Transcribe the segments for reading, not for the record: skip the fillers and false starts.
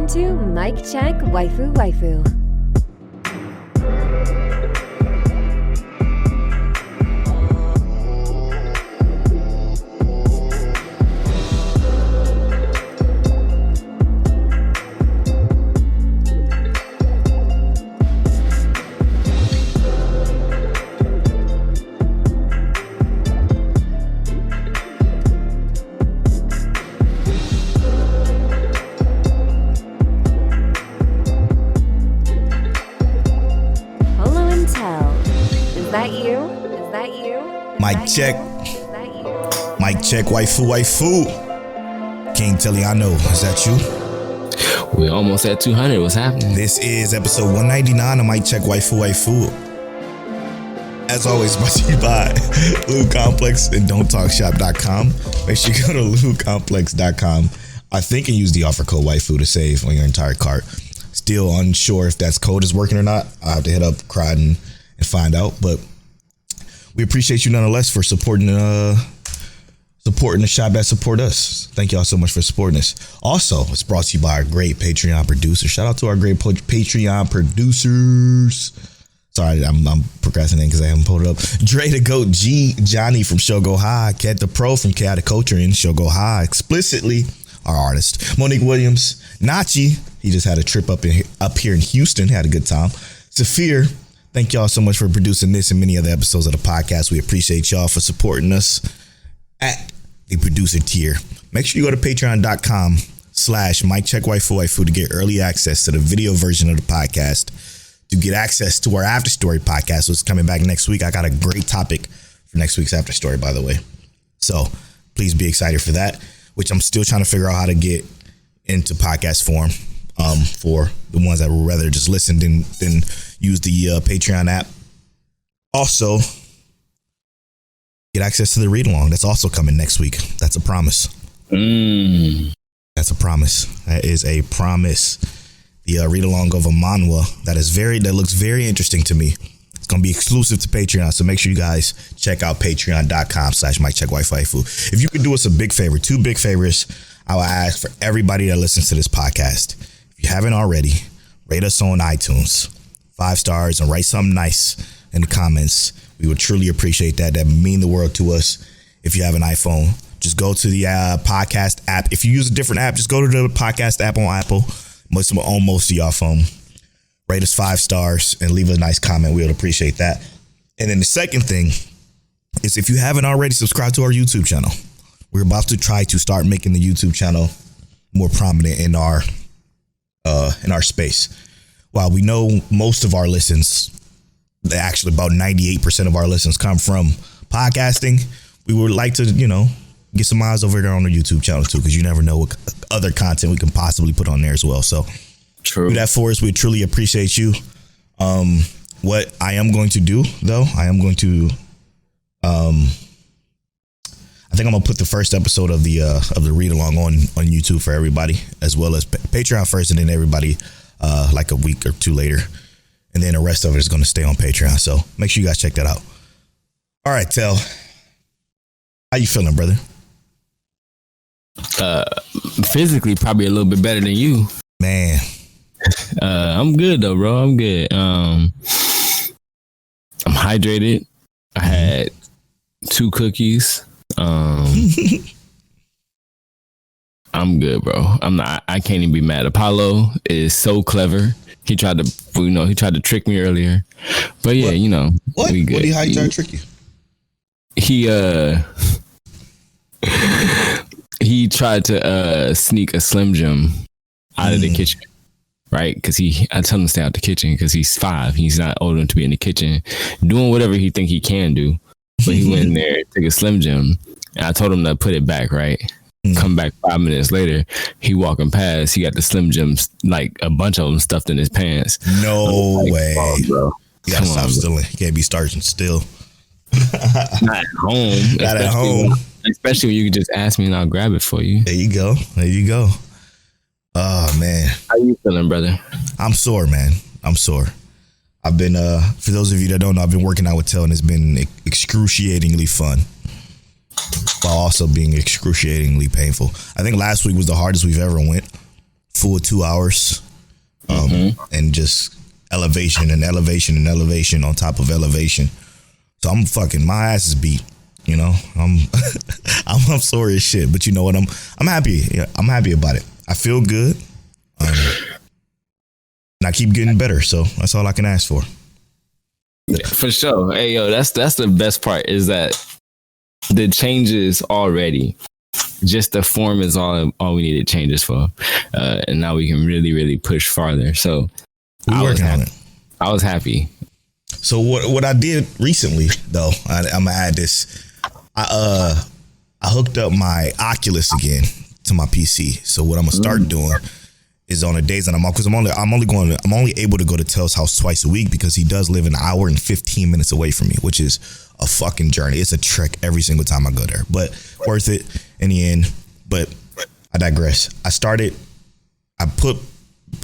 to Mic Check Waifu Waifu. Mic check. Mic check, waifu, waifu. King Teliano, is that you? We're almost at 200. What's happening? This is episode 199 of Mic Check, waifu, waifu. As always, brought to you by Loot Complex and Don'tTalkShop.com. Make sure you go to LootComplex.com. I think and use the offer code waifu to save on your entire cart. Still unsure if that code is working or not. I'll have to hit up Crowd and find out, but we appreciate you nonetheless for supporting the shop that support us. Thank y'all so much for supporting us. Also, it's brought to you by our great Patreon producers. Shout out to our great Patreon producers. Sorry, I'm procrastinating because I haven't pulled it up. Dre the Goat G, Johnny from Show Go High, Cat the Pro from Chaotic Culture and Show Go High, Explicitly, our artist, Monique Williams, Nachi, he just had a trip up here in Houston, had a good time. Saphir, thank y'all so much for producing this and many other episodes of the podcast. We appreciate y'all for supporting us at the producer tier. Make sure you go to patreon.com/MicCheckWaifuWaifu to get early access to the video version of the podcast, to get access to our After Story podcast, which is coming back next week. I got a great topic for next week's After Story, by the way. So please be excited for that, which I'm still trying to figure out how to get into podcast form for the ones that would rather just listen than use the Patreon app. Also, get access to the read along. That's also coming next week. That's a promise. That's a promise. That is a promise. The read along of a manhwa that looks very interesting to me. It's going to be exclusive to Patreon. So make sure you guys check out patreon.com/MicCheckWaifuWaifu. If you could do us a big favor, 2 big favors, I will ask for everybody that listens to this podcast. If you haven't already, rate us on iTunes. 5 stars and write something nice in the comments. We would truly appreciate that. That would mean the world to us. If you have an iPhone, just go to the podcast app. If you use a different app, just go to the podcast app on Apple. Most of y'all phone. Rate us 5 stars and leave a nice comment. We would appreciate that. And then the second thing is, if you haven't already, subscribe to our YouTube channel. We're about to try to start making the YouTube channel more prominent in our space. While we know most of our listens, actually about 98% of our listens come from podcasting, we would like to, get some eyes over there on the YouTube channel too, because you never know what other content we can possibly put on there as well. So true. Do that for us. We truly appreciate you. What I am going to do though, I think I'm gonna put the first episode of the read along on YouTube for everybody, as well as Patreon first, and then everybody like a week or 2 later, and then the rest of it is gonna stay on Patreon. So make sure you guys check that out. All right, Tel, how you feeling, brother? Physically, probably a little bit better than you, man. I'm good though, bro. I'm good. I'm hydrated. I had 2 cookies. I'm good, bro. I can't even be mad. Apollo is so clever. He tried to trick me earlier, but yeah, what? We good. What did he try to trick you? He tried to sneak a Slim Jim out of the kitchen, right? Because I tell him to stay out the kitchen because he's 5. He's not old enough to be in the kitchen doing whatever he think he can do. But he went in there, took a Slim Jim, and I told him to put it back, right? Come back 5 minutes later, he walking past, he got the Slim Jims, like a bunch of them stuffed in his pants. No way. Oh, bro. You gotta stop stealing. You can't be starting still. Not at home. Not at home. Especially when you can just ask me and I'll grab it for you. There you go. Oh, man. How you feeling, brother? I'm sore, man. I'm sore. I've been, for those of you that don't know, I've been working out with Tel, and it's been excruciatingly fun, while also being excruciatingly painful. I think last week was the hardest we've ever went full 2 hours, and just elevation and elevation and elevation on top of elevation. So I'm fucking, my ass is beat. You know, I'm sorry as shit, but you know what? I'm happy. Yeah, I'm happy about it. I feel good, and I keep getting better. So that's all I can ask for. For sure. Hey, yo, that's the best part is that the changes already. Just the form is all we needed changes for, and now we can really push farther. So We're working on it. I was happy. So what I did recently, though, I'm gonna add this. I hooked up my Oculus again to my PC. So what I'm gonna start doing is on the days that I'm off, because I'm only able to go to Tell's house twice a week because he does live an hour and 15 minutes away from me, which is a fucking journey. It's a trek every single time I go there, but worth it in the end. But I digress. I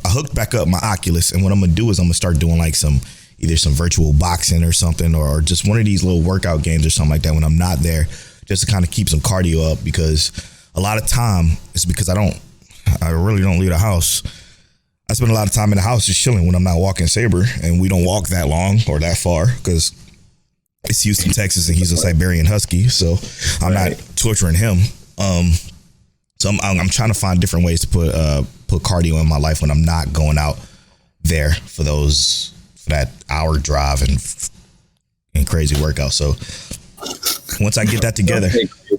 hooked back up my Oculus, and what I'm gonna do is I'm gonna start doing like either some virtual boxing or something, or just one of these little workout games or something like that when I'm not there, just to kind of keep some cardio up, because a lot of time it's because I really don't leave the house. I spend a lot of time in the house just chilling when I'm not walking Saber, and we don't walk that long or that far because it's Houston, Texas, and he's a Siberian Husky, so I'm not torturing him. So I'm trying to find different ways to put cardio in my life when I'm not going out there for that hour drive and crazy workout. So once I get that together,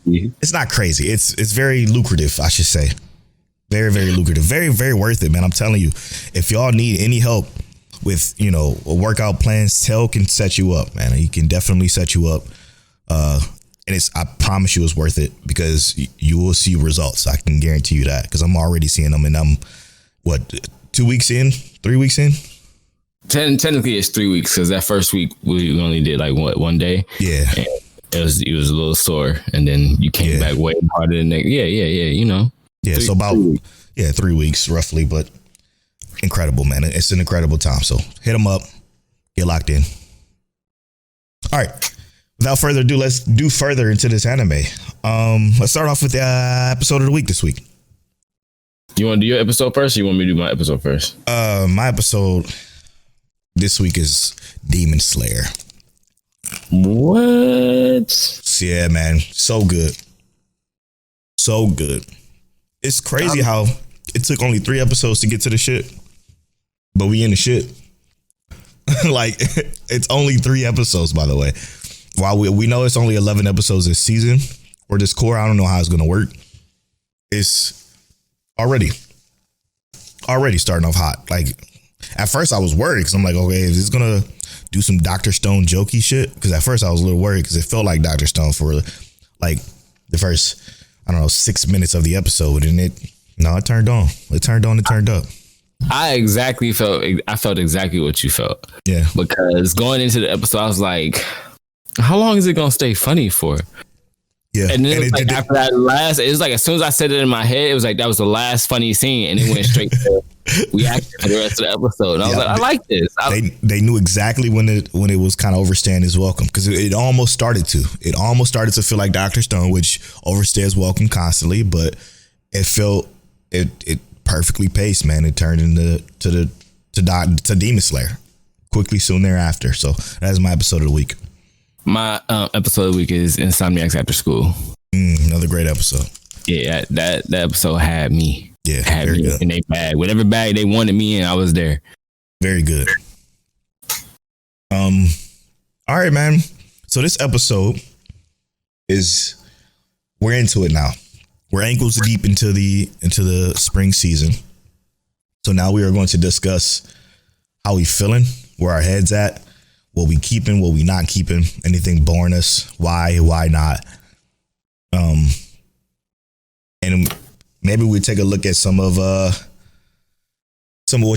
it's not crazy. It's very lucrative, I should say. Very, very lucrative. Very, very worth it, man. I'm telling you, if y'all need any help with, workout plans, Tell can set you up, man. He can definitely set you up. And I promise you it's worth it, because you will see results. I can guarantee you that, because I'm already seeing them, and I'm 2 weeks in, 3 weeks in? Technically it's 3 weeks, because that first week we only did like one day. Yeah. And it was a little sore, and then you came back way harder than that. Yeah. Yeah, so about 3 weeks roughly, but incredible, man. It's an incredible time. So hit them up, get locked in. All right. Without further ado, let's do further into this anime. Let's start off with the episode of the week this week. You want to do your episode first, or you want me to do my episode first? My episode this week is Demon Slayer. What? Yeah, man. So good. So good. It's crazy how it took only 3 episodes to get to the shit, but we in the shit. Like, it's only 3 episodes, by the way. While we know it's only 11 episodes this season, or this core, I don't know how it's going to work. It's already starting off hot. Like, at first I was worried, because I'm like, okay, is this going to do some Dr. Stone jokey shit? Because at first I was a little worried, because it felt like Dr. Stone for like the first, 6 minutes of the episode, and it turned on. It turned up. I felt exactly what you felt. Yeah. Because going into the episode, I was like, how long is it going to stay funny for? Yeah. And then after that last, it was like, as soon as I said it in my head, it was like, that was the last funny scene. And it went straight to reaction for the rest of the episode. And I was like, I like this. They knew exactly when it was kind of overstaying his welcome, because it almost started to. It almost started to feel like Dr. Stone, which overstays welcome constantly, but it felt it perfectly paced, man. It turned to Demon Slayer quickly soon thereafter. So that's my episode of the week. My episode of the week is Insomniacs After School. Another great episode. Yeah, that episode had me. Yeah, had very me good. in their bag. Whatever bag they wanted me in, I was there. Very good. All right, man. So this episode we're into it now. We're ankles deep into the spring season. So now we are going to discuss how we feeling, where our heads at, what we keeping, what we not keeping, anything boring us, why not. And maybe we take a look at some of what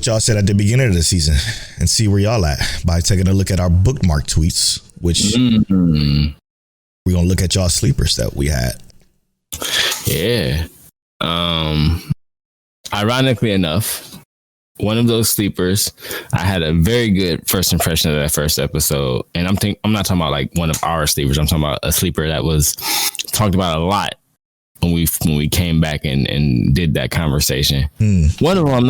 y'all said at the beginning of the season and see where y'all at by taking a look at our bookmark tweets, which we're gonna look at y'all sleepers that we had. Yeah. Ironically enough, one of those sleepers, I had a very good first impression of that first episode. And I'm not talking about like one of our sleepers. I'm talking about a sleeper that was talked about a lot when we came back and did that conversation. One of them, I'm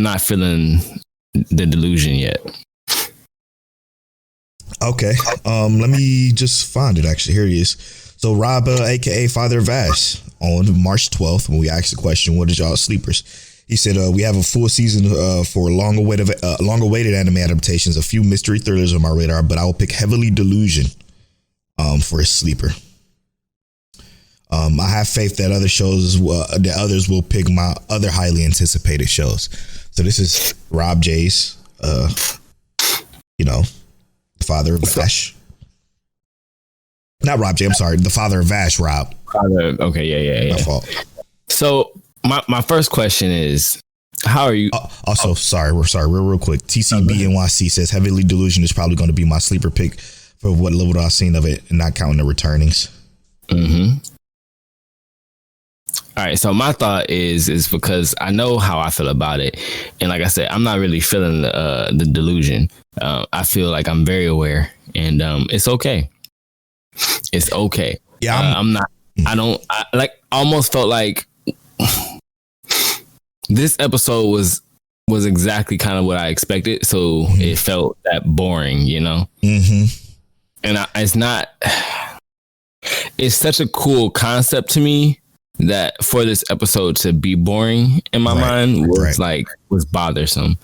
not feeling the delusion yet. Okay. Let me just find it. Actually, here it is. So Rob, aka Father Vash, on March 12th, when we asked the question, "What is y'all sleepers?" He said, "We have a full season for long-awaited anime adaptations. A few mystery thrillers on my radar, but I will pick Heavenly Delusion for a sleeper. I have faith that others will pick my other highly anticipated shows." So this is Rob J's, father of Vash. Not Rob J. I'm sorry, the father of Vash. Rob. Okay, yeah. My fault. So my first question is, how are you? Also, real quick. TCB NYC says Heavenly Delusion is probably going to be my sleeper pick for what little I've seen of it, and not counting the returnings. All right, so my thought is because I know how I feel about it, and like I said, I'm not really feeling the delusion. I feel like I'm very aware, and it's okay. It's okay. Yeah, I'm not. I almost felt like this episode was exactly kind of what I expected, so it felt that boring, and it's not. It's such a cool concept to me that for this episode to be boring in my mind was bothersome.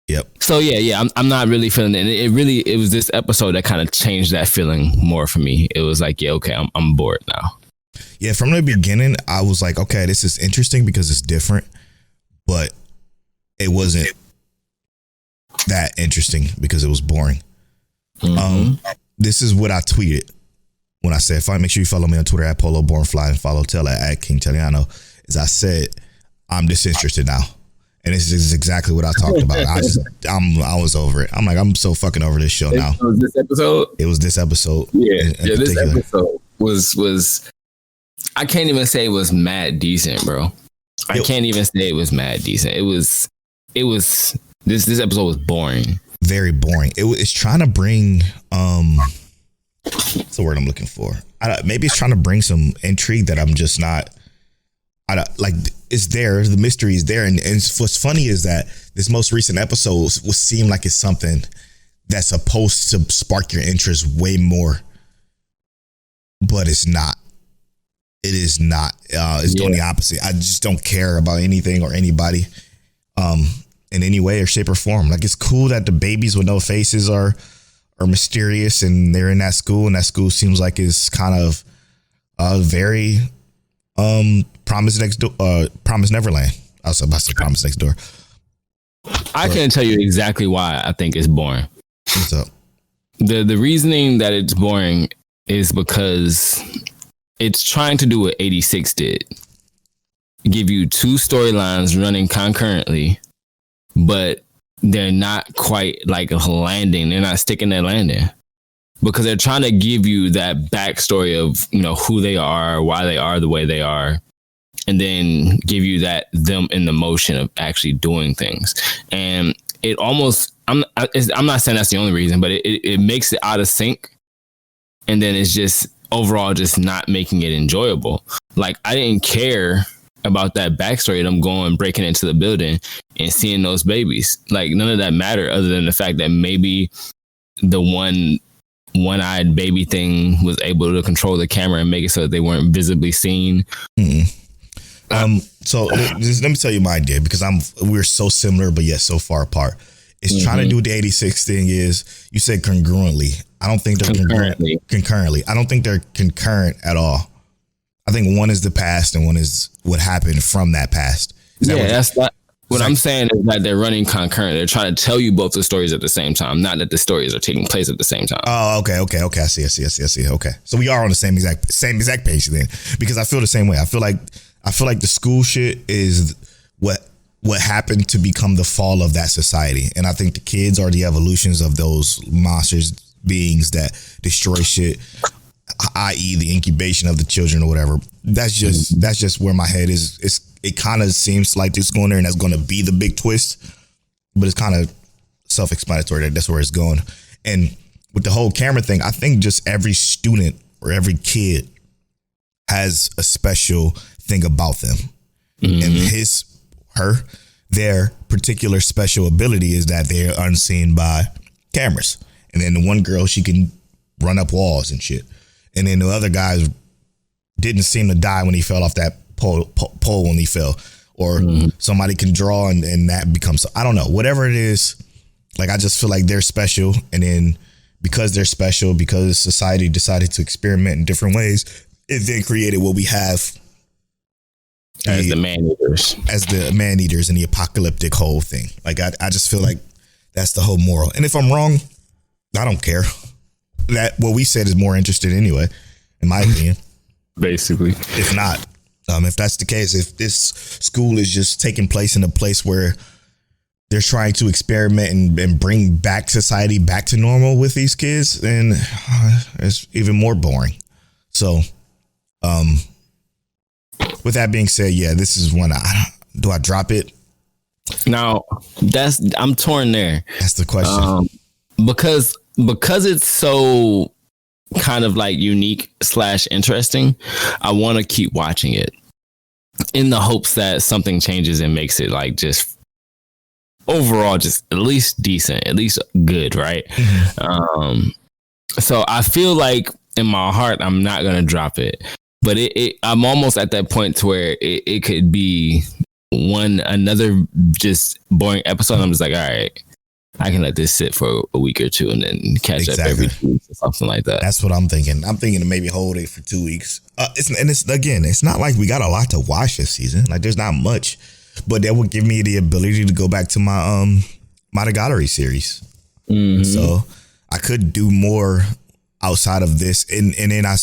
Yep. So yeah, I'm not really feeling it. It was this episode that kind of changed that feeling more for me. It was like, yeah, okay, I'm bored now. Yeah, from the beginning, I was like, okay, this is interesting because it's different, but it wasn't that interesting because it was boring. This is what I tweeted when I said, make sure you follow me on Twitter at PoloBornFly and follow Taylor at King Teliano. As I said, I'm disinterested now. And this is exactly what I talked about. I was over it. I'm like, I'm so fucking over this show now. It was this episode? It was this episode. Yeah, this episode was I can't even say it was mad decent, bro. I can't even say it was mad decent. It was this episode was boring. Very boring. It's trying to bring what's the word I'm looking for? Maybe it's trying to bring some intrigue that I'm just not. It's there. The mystery is there, and what's funny is that this most recent episode will seem like it's something that's supposed to spark your interest way more, but it's not. It is not. It's doing the opposite. I just don't care about anything or anybody, in any way or shape or form. Like, it's cool that the babies with no faces are mysterious and they're in that school, and that school seems like it's kind of very Promise Neverland. I was about to say Promise Next Door. I can tell you exactly why I think it's boring. What's up? The reasoning that it's boring is because it's trying to do what 86 did. Give you two storylines running concurrently, but they're not quite like landing. They're not sticking their landing. Because they're trying to give you that backstory of, who they are, why they are the way they are, and then give you them in the motion of actually doing things. And it almost, I'm not saying that's the only reason, but it makes it out of sync. And then it's just overall just not making it enjoyable. Like, I didn't care about that backstory of them breaking into the building and seeing those babies. Like, none of that mattered other than the fact that maybe the one-eyed baby thing was able to control the camera and make it so that they weren't visibly seen. So let me tell you my idea, because we're so similar but yet so far apart. It's trying to do what the 86 thing is. You said congruently. I don't think they're concurrently. I don't think they're concurrent at all. I think one is the past and one is what happened from that past. That's not what I'm saying is that they're running concurrent. They're trying to tell you both the stories at the same time, not that the stories are taking place at the same time. Oh, okay. I see. Okay. So we are on the same exact page then, because I feel the same way. I feel like the school shit is what happened to become the fall of that society. And I think the kids are the evolutions of those monsters, beings that destroy shit, i.e. the incubation of the children or whatever. That's just where my head is. It kind of seems like it's going there and that's going to be the big twist, but it's kind of self-explanatory that that's where it's going. And with the whole camera thing, I think just every student or every kid has a special thing about them. And their particular special ability is that they're unseen by cameras. And then the one girl, she can run up walls and shit. And then the other guys didn't seem to die when he fell off that pole when he fell. Or somebody can draw and that becomes, I don't know, whatever it is. Like, I just feel like they're special. And then because they're special, because society decided to experiment in different ways, it then created what we have as the man-eaters. As the man-eaters and the apocalyptic whole thing. Like, I just feel like that's the whole moral. And if I'm wrong, I don't care. That what we said is more interesting anyway, in my opinion. Basically. If not, if that's the case, if this school is just taking place in a place where they're trying to experiment and bring back society back to normal with these kids, then it's even more boring. So, with that being said, yeah, this is one. Do I drop it? Now, I'm torn there. That's the question. Because it's so kind of like unique / interesting, I want to keep watching it in the hopes that something changes and makes it like just overall just at least decent, at least good, right? So I feel like in my heart I'm not gonna drop it, but I'm almost at that point to where it could be another just boring episode. I'm just like, all right, I can let this sit for a week or two and then catch up every 2 weeks or something like that. That's what I'm thinking. I'm thinking to maybe hold it for 2 weeks. It's not like we got a lot to watch this season. Like, there's not much, but that would give me the ability to go back to my Monogatari series. So I could do more outside of this. And then I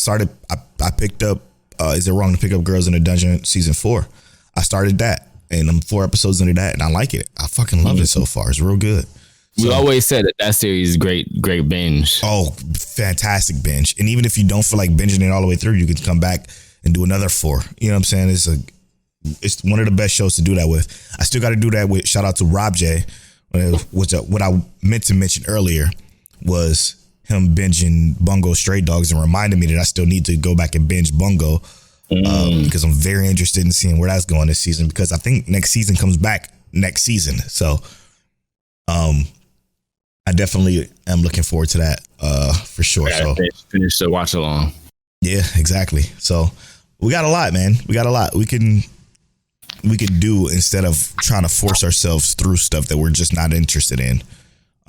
picked up, Is It Wrong to Pick Up Girls in a Dungeon season 4? I started that and I'm 4 episodes into that and I like it. I fucking love it so far. It's real good. We always said that series is great binge. Oh, fantastic binge. And even if you don't feel like binging it all the way through, you can come back and do another 4. You know what I'm saying? It's one of the best shows to do that with. I still got to do that with, shout out to Rob J. What I meant to mention earlier was him binging Bungo Stray Dogs and reminded me that I still need to go back and binge Bungo because I'm very interested in seeing where that's going this season, because I think next season comes back next season. So, I definitely am looking forward to that for sure. So finish the watch along. Yeah, exactly. So we got a lot, man. We got a lot we can do instead of trying to force ourselves through stuff that we're just not interested in.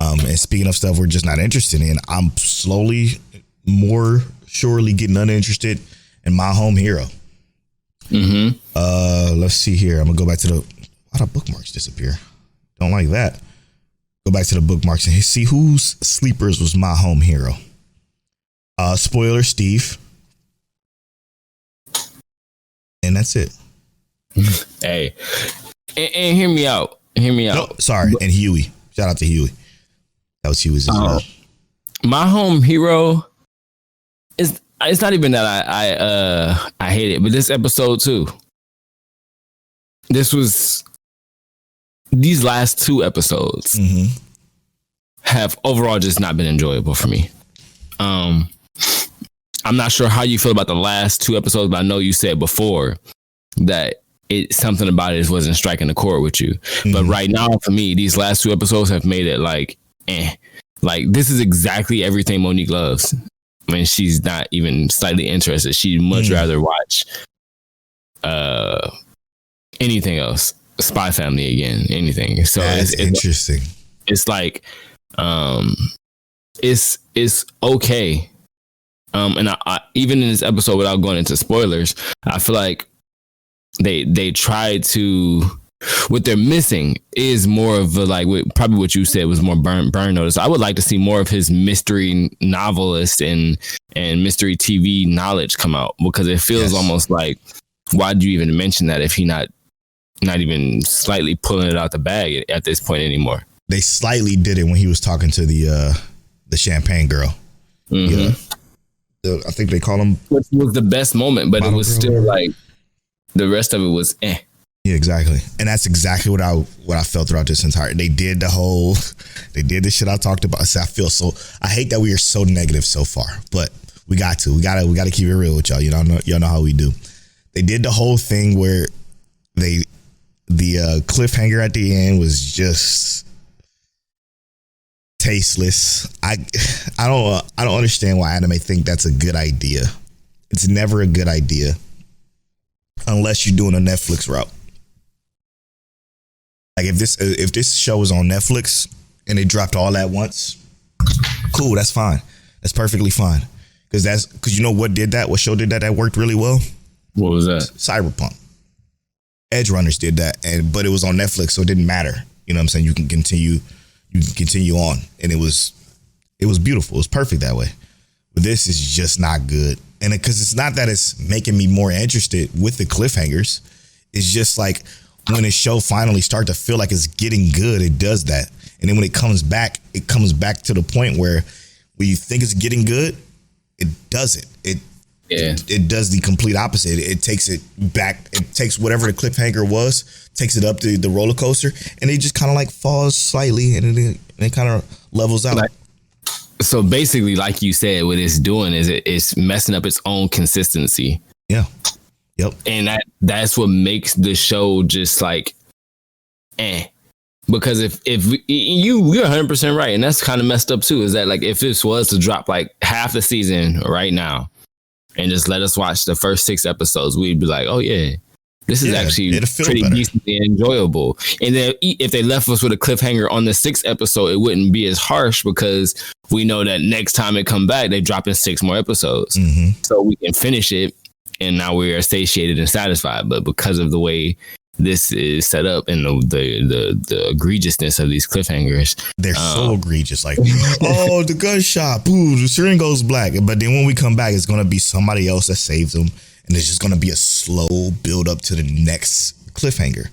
And speaking of stuff we're just not interested in, I'm slowly, more surely getting uninterested in My Home Hero. Let's see here. I'm gonna go back to why the bookmarks disappear? Don't like that. Go back to the bookmarks and see whose sleepers was My Home Hero. Spoiler, Steve. And that's it. Hey, and hear me out. No, sorry. And Huey. Shout out to Huey. That was Huey's as well. My Home Hero it's not even that I hate it, but this episode too. These last 2 episodes have overall just not been enjoyable for me. I'm not sure how you feel about the last 2 episodes, but I know you said before that something about it wasn't striking a chord with you. But right now, for me, these last 2 episodes have made it like, like this is exactly everything Monique loves. I mean, she's not even slightly interested. She'd much rather watch anything else. Spy Family again, anything. So it's interesting. It's like, it's okay. And I even in this episode, without going into spoilers, I feel like they tried to. What they're missing is more of probably what you said was more burn notice. I would like to see more of his mystery novelist and mystery TV knowledge come out, because it feels almost like, why do you even mention that if he not even slightly pulling it out the bag at this point anymore? They slightly did it when he was talking to the champagne girl. Yeah. I think they call him. Which was the best moment, but it was still like the rest of it was Yeah, exactly. And that's exactly what I felt throughout this entire. They did the shit I talked about. So I hate that we are so negative so far, but we gotta keep it real with y'all. Y'all know how we do. They did the whole thing where the cliffhanger at the end was just tasteless. I don't understand why anime think that's a good idea. It's never a good idea unless you're doing a Netflix route. Like if this show was on Netflix and they dropped all at once, cool, that's fine. That's perfectly fine. Because you know what did that? What show did that worked really well? What was that? Cyberpunk. Edge Runners did that, but it was on Netflix, so it didn't matter. You know what I'm saying? You can continue on, and it was beautiful. It was perfect that way. But this is just not good, and because it's not that it's making me more interested with the cliffhangers. It's just like when a show finally starts to feel like it's getting good, it does that, and then when it comes back to the point where you think it's getting good, it doesn't. It does the complete opposite. It takes it back. It takes whatever the cliffhanger was, takes it up to the roller coaster, and it just kind of like falls slightly, and it kind of levels out. So basically, like you said, what it's doing is it's messing up its own consistency. Yeah. Yep. And that's what makes the show just like, Because if you're 100% right, and that's kind of messed up too, is that like if this was to drop like half the season right now, and just let us watch the first 6 episodes, we'd be like, oh yeah, this is actually pretty decently enjoyable. And then if they left us with a cliffhanger on the 6th episode, it wouldn't be as harsh because we know that next time it come back, they drop in 6 more episodes. Mm-hmm. So we can finish it, and now we are satiated and satisfied. But because of the way this is set up and the egregiousness of these cliffhangers, they're so egregious. Like, oh, the gunshot, boo, the screen goes black. But then when we come back, it's gonna be somebody else that saves them, and it's just gonna be a slow build up to the next cliffhanger.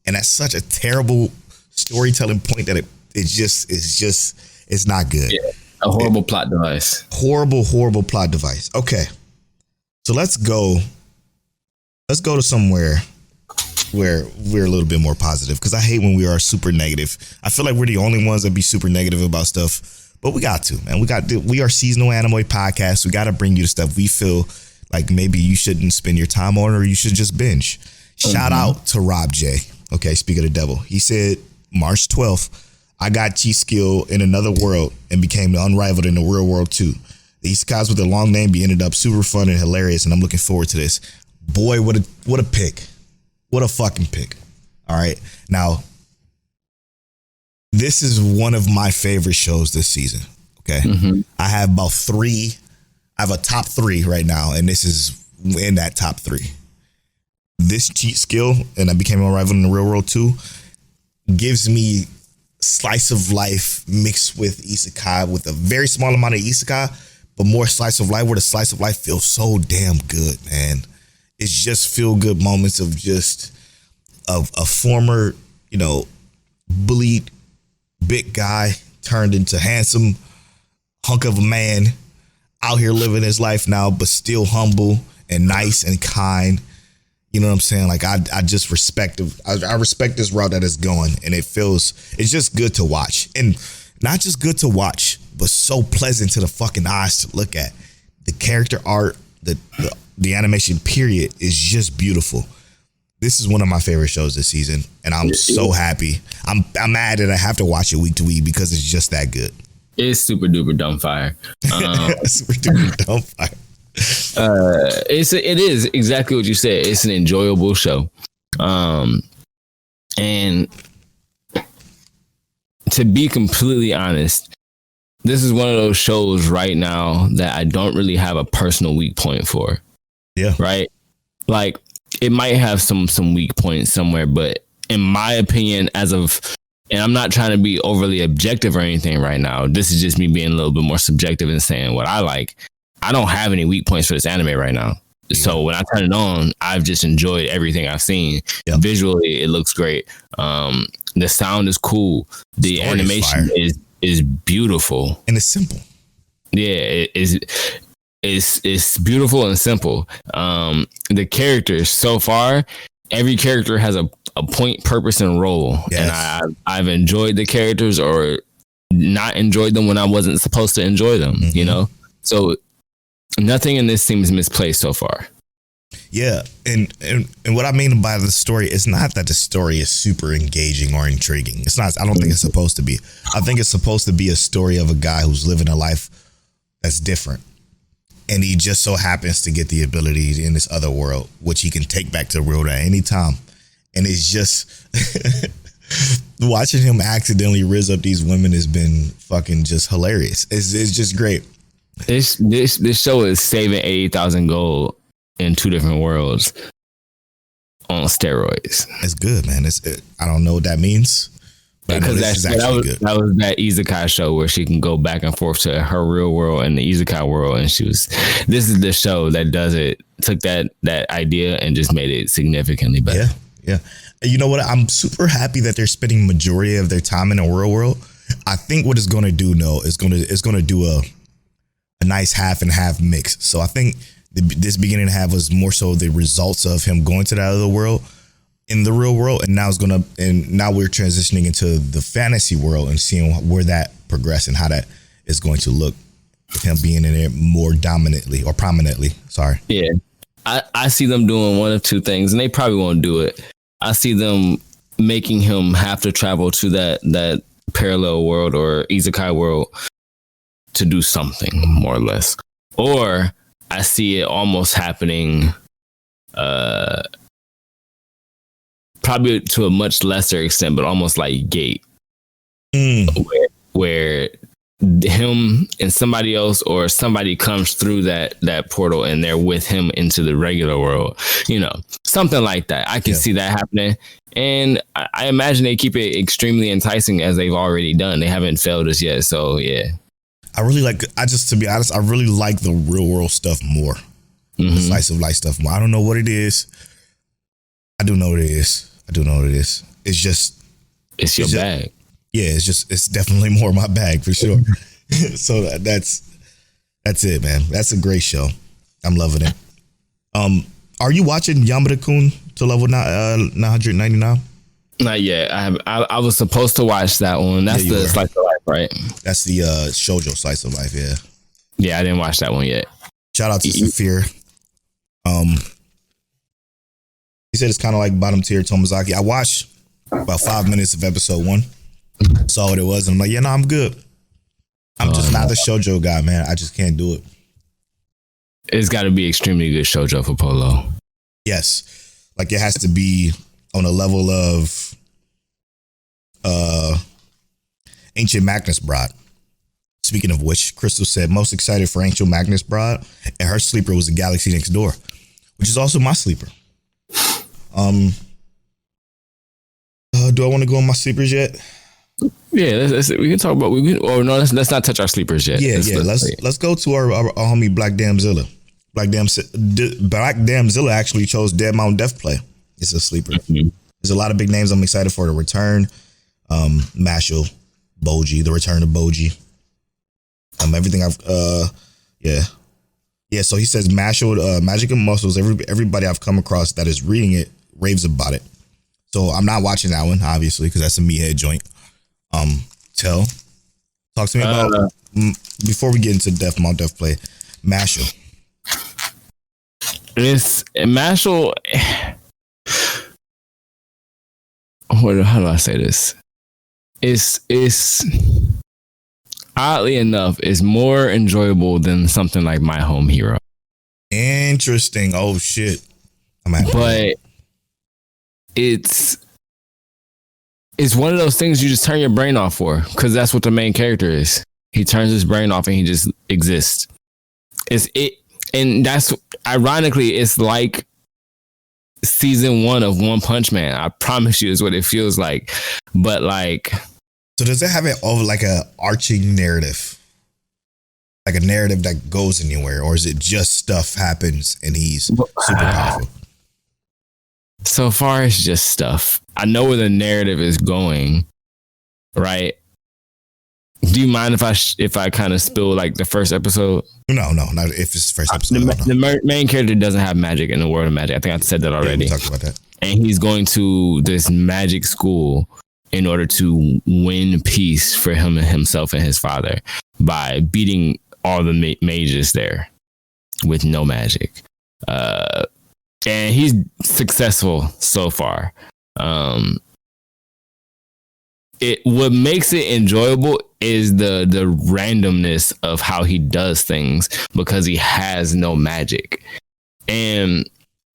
And that's such a terrible storytelling point that it's not good. Yeah, a horrible plot device. Horrible plot device. Okay, so let's go to somewhere where we're a little bit more positive, because I hate when we are super negative. I feel like we're the only ones that be super negative about stuff, but we got to, man. We are seasonal anime podcast. We got to bring you the stuff we feel like maybe you shouldn't spend your time on, or you should just binge. Shout out to Rob J. Okay, speak of the devil. He said March 12th, I got G-Skill in another world and became unrivaled in the real world too. The isekais with a long name ended up super fun and hilarious, and I'm looking forward to this. Boy, what a pick. What a fucking pick. All right. Now, this is one of my favorite shows this season. Okay. Mm-hmm. I have about 3. I have a top 3 right now, and this is in that top 3. This G-Skill, and I became a rival in the real world too, gives me slice of life mixed with isekai, with a very small amount of isekai, but more slice of life, where the slice of life feels so damn good, man. It's just feel good moments of just a former, bullied big guy turned into handsome hunk of a man out here living his life now, but still humble and nice and kind. You know what I'm saying? Like I just respect I respect this route that it's going, and it's just good to watch, and not just good to watch, but so pleasant to the fucking eyes to look at. The character art, the animation period is just beautiful. This is one of my favorite shows this season, and I'm so happy. I'm mad that I have to watch it week to week because it's just that good. It's super duper dumb fire. Super duper dumb fire. It is exactly what you said. It's an enjoyable show. And to be completely honest, this is one of those shows right now that I don't really have a personal weak point for. Yeah. Right. Like it might have some weak points somewhere, but in my opinion, and I'm not trying to be overly objective or anything right now. This is just me being a little bit more subjective and saying what I like. I don't have any weak points for this anime right now. Yeah. So when I turn it on, I've just enjoyed everything I've seen. Yeah. Visually, it looks great. The sound is cool. The animation is beautiful. And it's simple. Yeah, it's beautiful and simple. The characters so far, every character has a point, purpose, and role. Yes. And I've enjoyed the characters or not enjoyed them when I wasn't supposed to enjoy them, you know? So nothing in this seems misplaced so far. Yeah, and what I mean by the story is not that the story is super engaging or intriguing. It's not. I don't think it's supposed to be. I think it's supposed to be a story of a guy who's living a life that's different, and he just so happens to get the ability in this other world, which he can take back to the world at any time. And it's just watching him accidentally riz up these women has been fucking just hilarious. It's just great. This show is saving 80,000 gold in 2 different worlds on steroids. It's good, man. I don't know what that means. Because that was that Isekai show where she can go back and forth to her real world and the Isekai world, and this is the show that does it. Took that idea and just made it significantly better. Yeah. And you know what? I'm super happy that they're spending majority of their time in the real world. I think what it's going to do, though, is going to do a nice half and half mix. So I think this beginning half was more so the results of him going to that other world in the real world, and now we're transitioning into the fantasy world and seeing where that progress and how that is going to look with him being in there more dominantly or prominently. Sorry. Yeah. I see them doing one of two things, and they probably won't do it. I see them making him have to travel to that parallel world or Isekai world to do something, more or less. Or I see it almost happening probably to a much lesser extent, but almost like Gate, where him and somebody else or somebody comes through that portal and they're with him into the regular world, something like that. I can see that happening. And I imagine they keep it extremely enticing, as they've already done. They haven't failed us yet. So, yeah. To be honest, I really like the real world stuff more. The slice of life stuff more. I don't know what it is. I do know what it is. It's just... It's your bag. Yeah, it's definitely more my bag for sure. So that's it, man. That's a great show. I'm loving it. Are you watching Yamada-kun to level 999? Not yet. I was supposed to watch that one. That's the slice of life, right? That's the shoujo slice of life. Yeah. Yeah, I didn't watch that one yet. Shout out to Saphir. He said it's kind of like bottom tier Tomozaki. I watched about 5 minutes of episode 1. Saw what it was, and I'm like, I'm good. I'm just not the shoujo guy, man. I just can't do it. It's got to be extremely good shoujo for Polo. Yes, like it has to be on a level of Ancient Magnus Bride. Speaking of which, Crystal said most excited for Ancient Magnus Bride, and her sleeper was the Galaxy Next Door, which is also my sleeper. Do I want to go on my sleepers yet? Yeah, we can talk about. Let's not touch our sleepers yet. Yeah, let's go to our homie Black Damzilla. Black Damzilla actually chose Dead Mountain Death Play. It's a sleeper. Mm-hmm. There's a lot of big names I'm excited for. The return, Mashle, Boji, the return of Boji. Everything yeah. So he says Mashle, Magic and Muscles. Everybody I've come across that is reading it raves about it. So I'm not watching that one, obviously, because that's a meathead joint. Talk to me about before we get into Death Mount Death Play, Mashle. Mashle. How do I say this? It's oddly enough is more enjoyable than something like My Home Hero. Interesting. Oh shit. But it's one of those things you just turn your brain off for, because that's what the main character is. He turns his brain off and he just exists. And that's ironically, it's like season 1 of One Punch Man. I promise you, is what it feels like. But like, so does it have like a arching narrative, like a narrative that goes anywhere, or is it just stuff happens and he's super powerful? So far, it's just stuff. I know where the narrative is going, right? Do you mind if I kind of spill like the first episode? No, not if it's the first episode. The main character doesn't have magic in the world of magic. I think I said that already. Yeah, we talked about that. and he's going to this magic school in order to win peace for himself and his father by beating all the mages there with no magic. And he's successful so far. What makes it enjoyable is the randomness of how he does things because he has no magic. And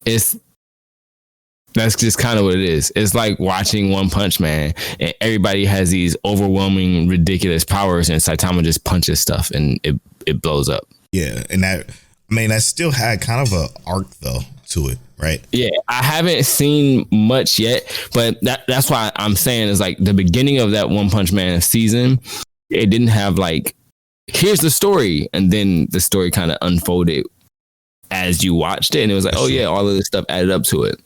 that's just kind of what it is. It's like watching One Punch Man and everybody has these overwhelming, ridiculous powers and Saitama just punches stuff and it blows up. Yeah. And that still had kind of a arc though to it, right? Yeah. I haven't seen much yet, but that's why I'm saying is like the beginning of that One Punch Man season, it didn't have like, here's the story. And then the story kind of unfolded as you watched it. And it was like, oh yeah, all of this stuff added up to it.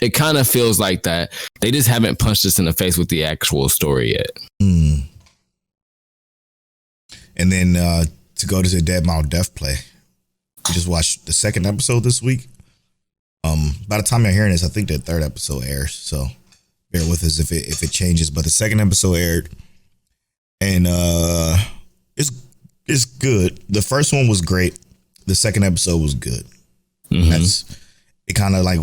It kind of feels like that. They just haven't punched us in the face with the actual story yet. And then to go to the Deadmau Death Play, we just watched the second episode this week. By the time you're hearing this, I think the third episode airs. So bear with us if it changes. But the second episode aired, and it's good. The first one was great. The second episode was good. It kind of like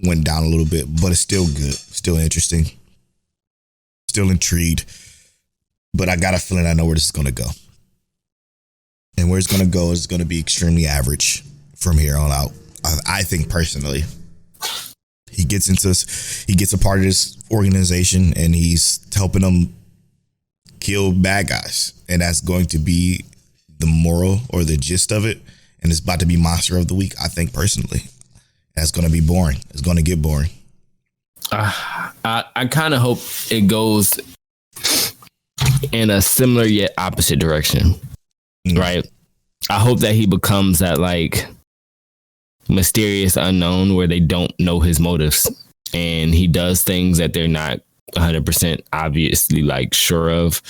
went down a little bit, but it's still good, still interesting, still intrigued. But I got a feeling I know where this is going to go. And where it's going to go is going to be extremely average from here on out. I think personally, he gets a part of this organization and he's helping them kill bad guys. And that's going to be the moral or the gist of it. And it's about to be Monster of the Week, I think personally. That's going to be boring. It's going to get boring. I kind of hope it goes in a similar yet opposite direction, right? I hope that he becomes that like mysterious unknown where they don't know his motives and he does things that they're not 100% obviously like sure of,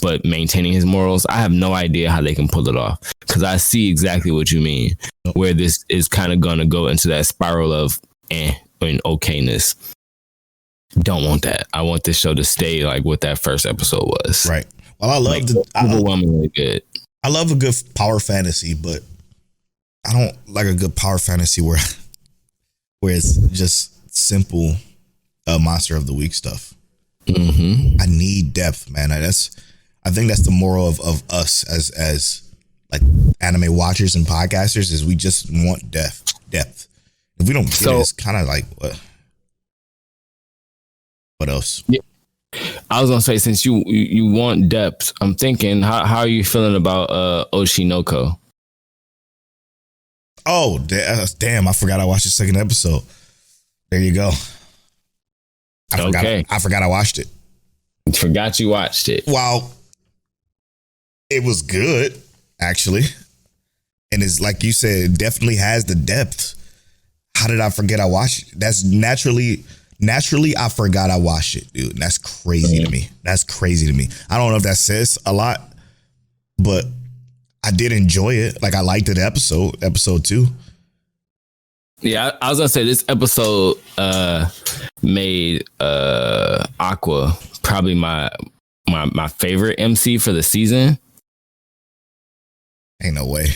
but maintaining his morals. I have no idea how they can pull it off because I see exactly what you mean, where this is kind of going to go into that spiral of and okayness. Don't want that. I want this show to stay like what that first episode was. Right. Well, I love overwhelmingly good. I love a good power fantasy, but I don't like a good power fantasy where it's just simple Monster of the Week stuff. I need depth, man. I think that's the moral of us as like anime watchers and podcasters is we just want depth. If we don't get it, it's kind of like what else? Yeah. I was gonna say, since you want depth, I'm thinking, how are you feeling about Oshinoko? Oh, damn! I forgot I watched the second episode. There you go. I forgot I watched it. Forgot you watched it. Wow. It was good, actually. And it's like you said, it definitely has the depth. How did I forget I watched it? That's naturally I forgot I watched it, dude. And that's crazy to me. That's crazy to me. I don't know if that says a lot, but I did enjoy it. Like I liked it episode 2. Yeah, I was gonna say this episode made Aqua probably my favorite MC for the season. Ain't no way.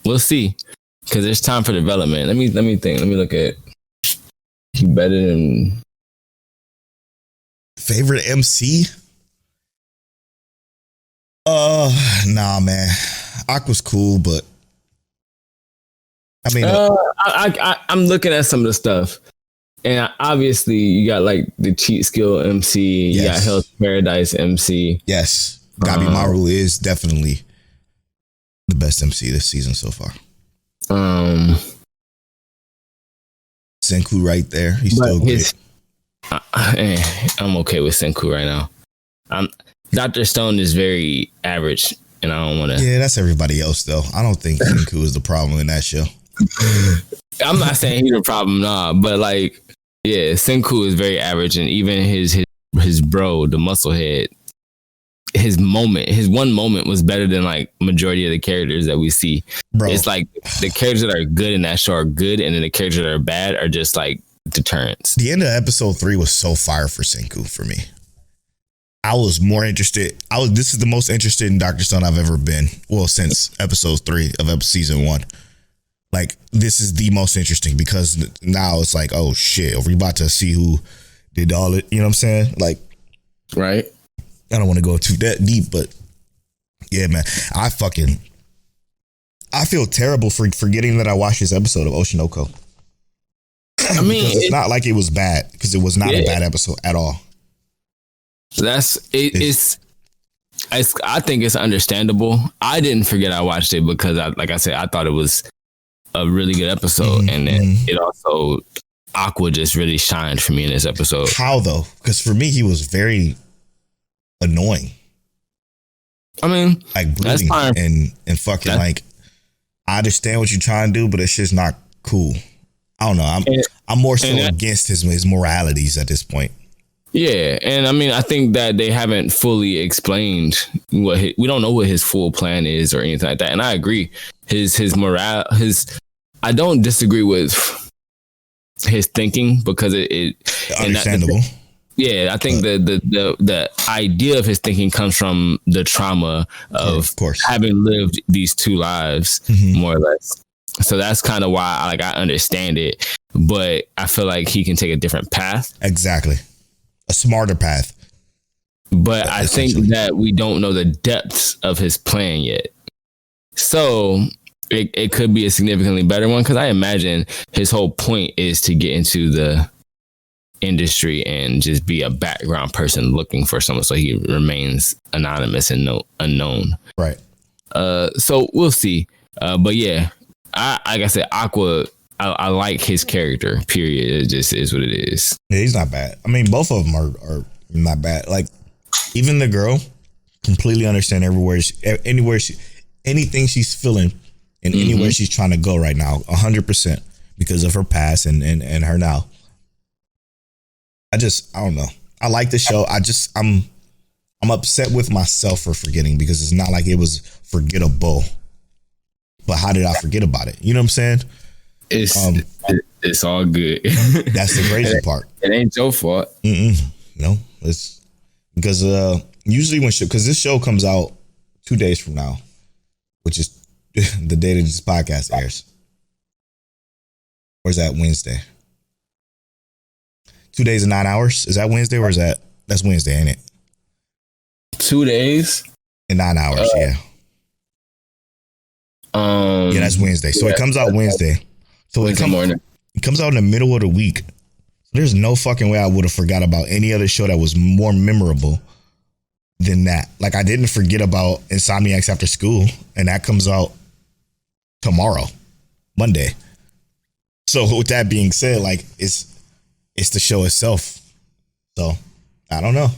We'll see, because there's time for development. Let me think. Let me look at. He better than favorite MC. Nah, man. Aqua's cool, but I mean, I'm looking at some of the stuff, and obviously you got like the Cheat Skill MC, you got Hell's Paradise MC. Yes, Gabimaru is definitely the best MC this season so far. Senku right there. He's still great. I'm okay with Senku right now. Dr. Stone is very average, and I don't want to. Yeah, that's everybody else though. I don't think Senku is the problem in that show. I'm not saying he's the problem, but like, yeah, Senku is very average, and even his bro, the Musclehead, his one moment was better than like majority of the characters that we see. Bro. It's like the characters that are good in that show are good, and then the characters that are bad are just like deterrents. The end of episode 3 was so fire for Senku for me. I was more interested. This is the most interested in Dr. Stone I've ever been. Well, since episode 3 of season 1. Like, this is the most interesting because now it's like, oh shit, are we about to see who did all it? You know what I'm saying? Like, right. I don't want to go too that deep, but yeah, man, I feel terrible for forgetting that I watched this episode of Oshinoko. I mean, it's not like it was bad because it was not a bad episode at all. That's it. I think it's understandable. I didn't forget I watched it because like I said, I thought it was a really good episode, and then it also Aqua just really shined for me in this episode. How though? Because for me, he was very annoying. I mean, like brooding and fucking like. I understand what you're trying to do, but it's just not cool. I don't know. I'm more so against his moralities at this point. Yeah, and I mean, I think that they haven't fully explained we don't know what his full plan is or anything like that. And I agree, his morale, I don't disagree with his thinking because it understandable. Yeah, I think the idea of his thinking comes from the trauma of course having lived these two lives, more or less. So that's kind of why I understand it, but I feel like he can take a different path. Exactly. A smarter path. But I think that we don't know the depths of his plan yet. So it could be a significantly better one because I imagine his whole point is to get into the industry and just be a background person looking for someone so he remains anonymous and unknown. Right. So we'll see. But yeah, like I said, Aqua, I like his character, period. It just is what it is. Yeah, he's not bad. I mean, both of them are not bad. Like, even the girl, completely understand anything she's feeling and anywhere she's trying to go right now, 100% because of her past and her now. I don't know. I like the show. I'm upset with myself for forgetting because it's not like it was forgettable. But how did I forget about it? You know what I'm saying? It's all good. That's the crazy part. It ain't your fault. No, it's because usually because this show comes out 2 days from now, which is the day that this podcast airs. Or is that Wednesday? 2 days and 9 hours. Is that Wednesday or that's Wednesday, ain't it? 2 days and 9 hours. Yeah. Yeah, that's Wednesday. So it comes out Wednesday. So it comes out in the middle of the week. There's no fucking way I would have forgot about any other show that was more memorable than that. Like, I didn't forget about Insomniacs After School, and that comes out tomorrow, Monday. So with that being said, like, it's the show itself. So I don't know.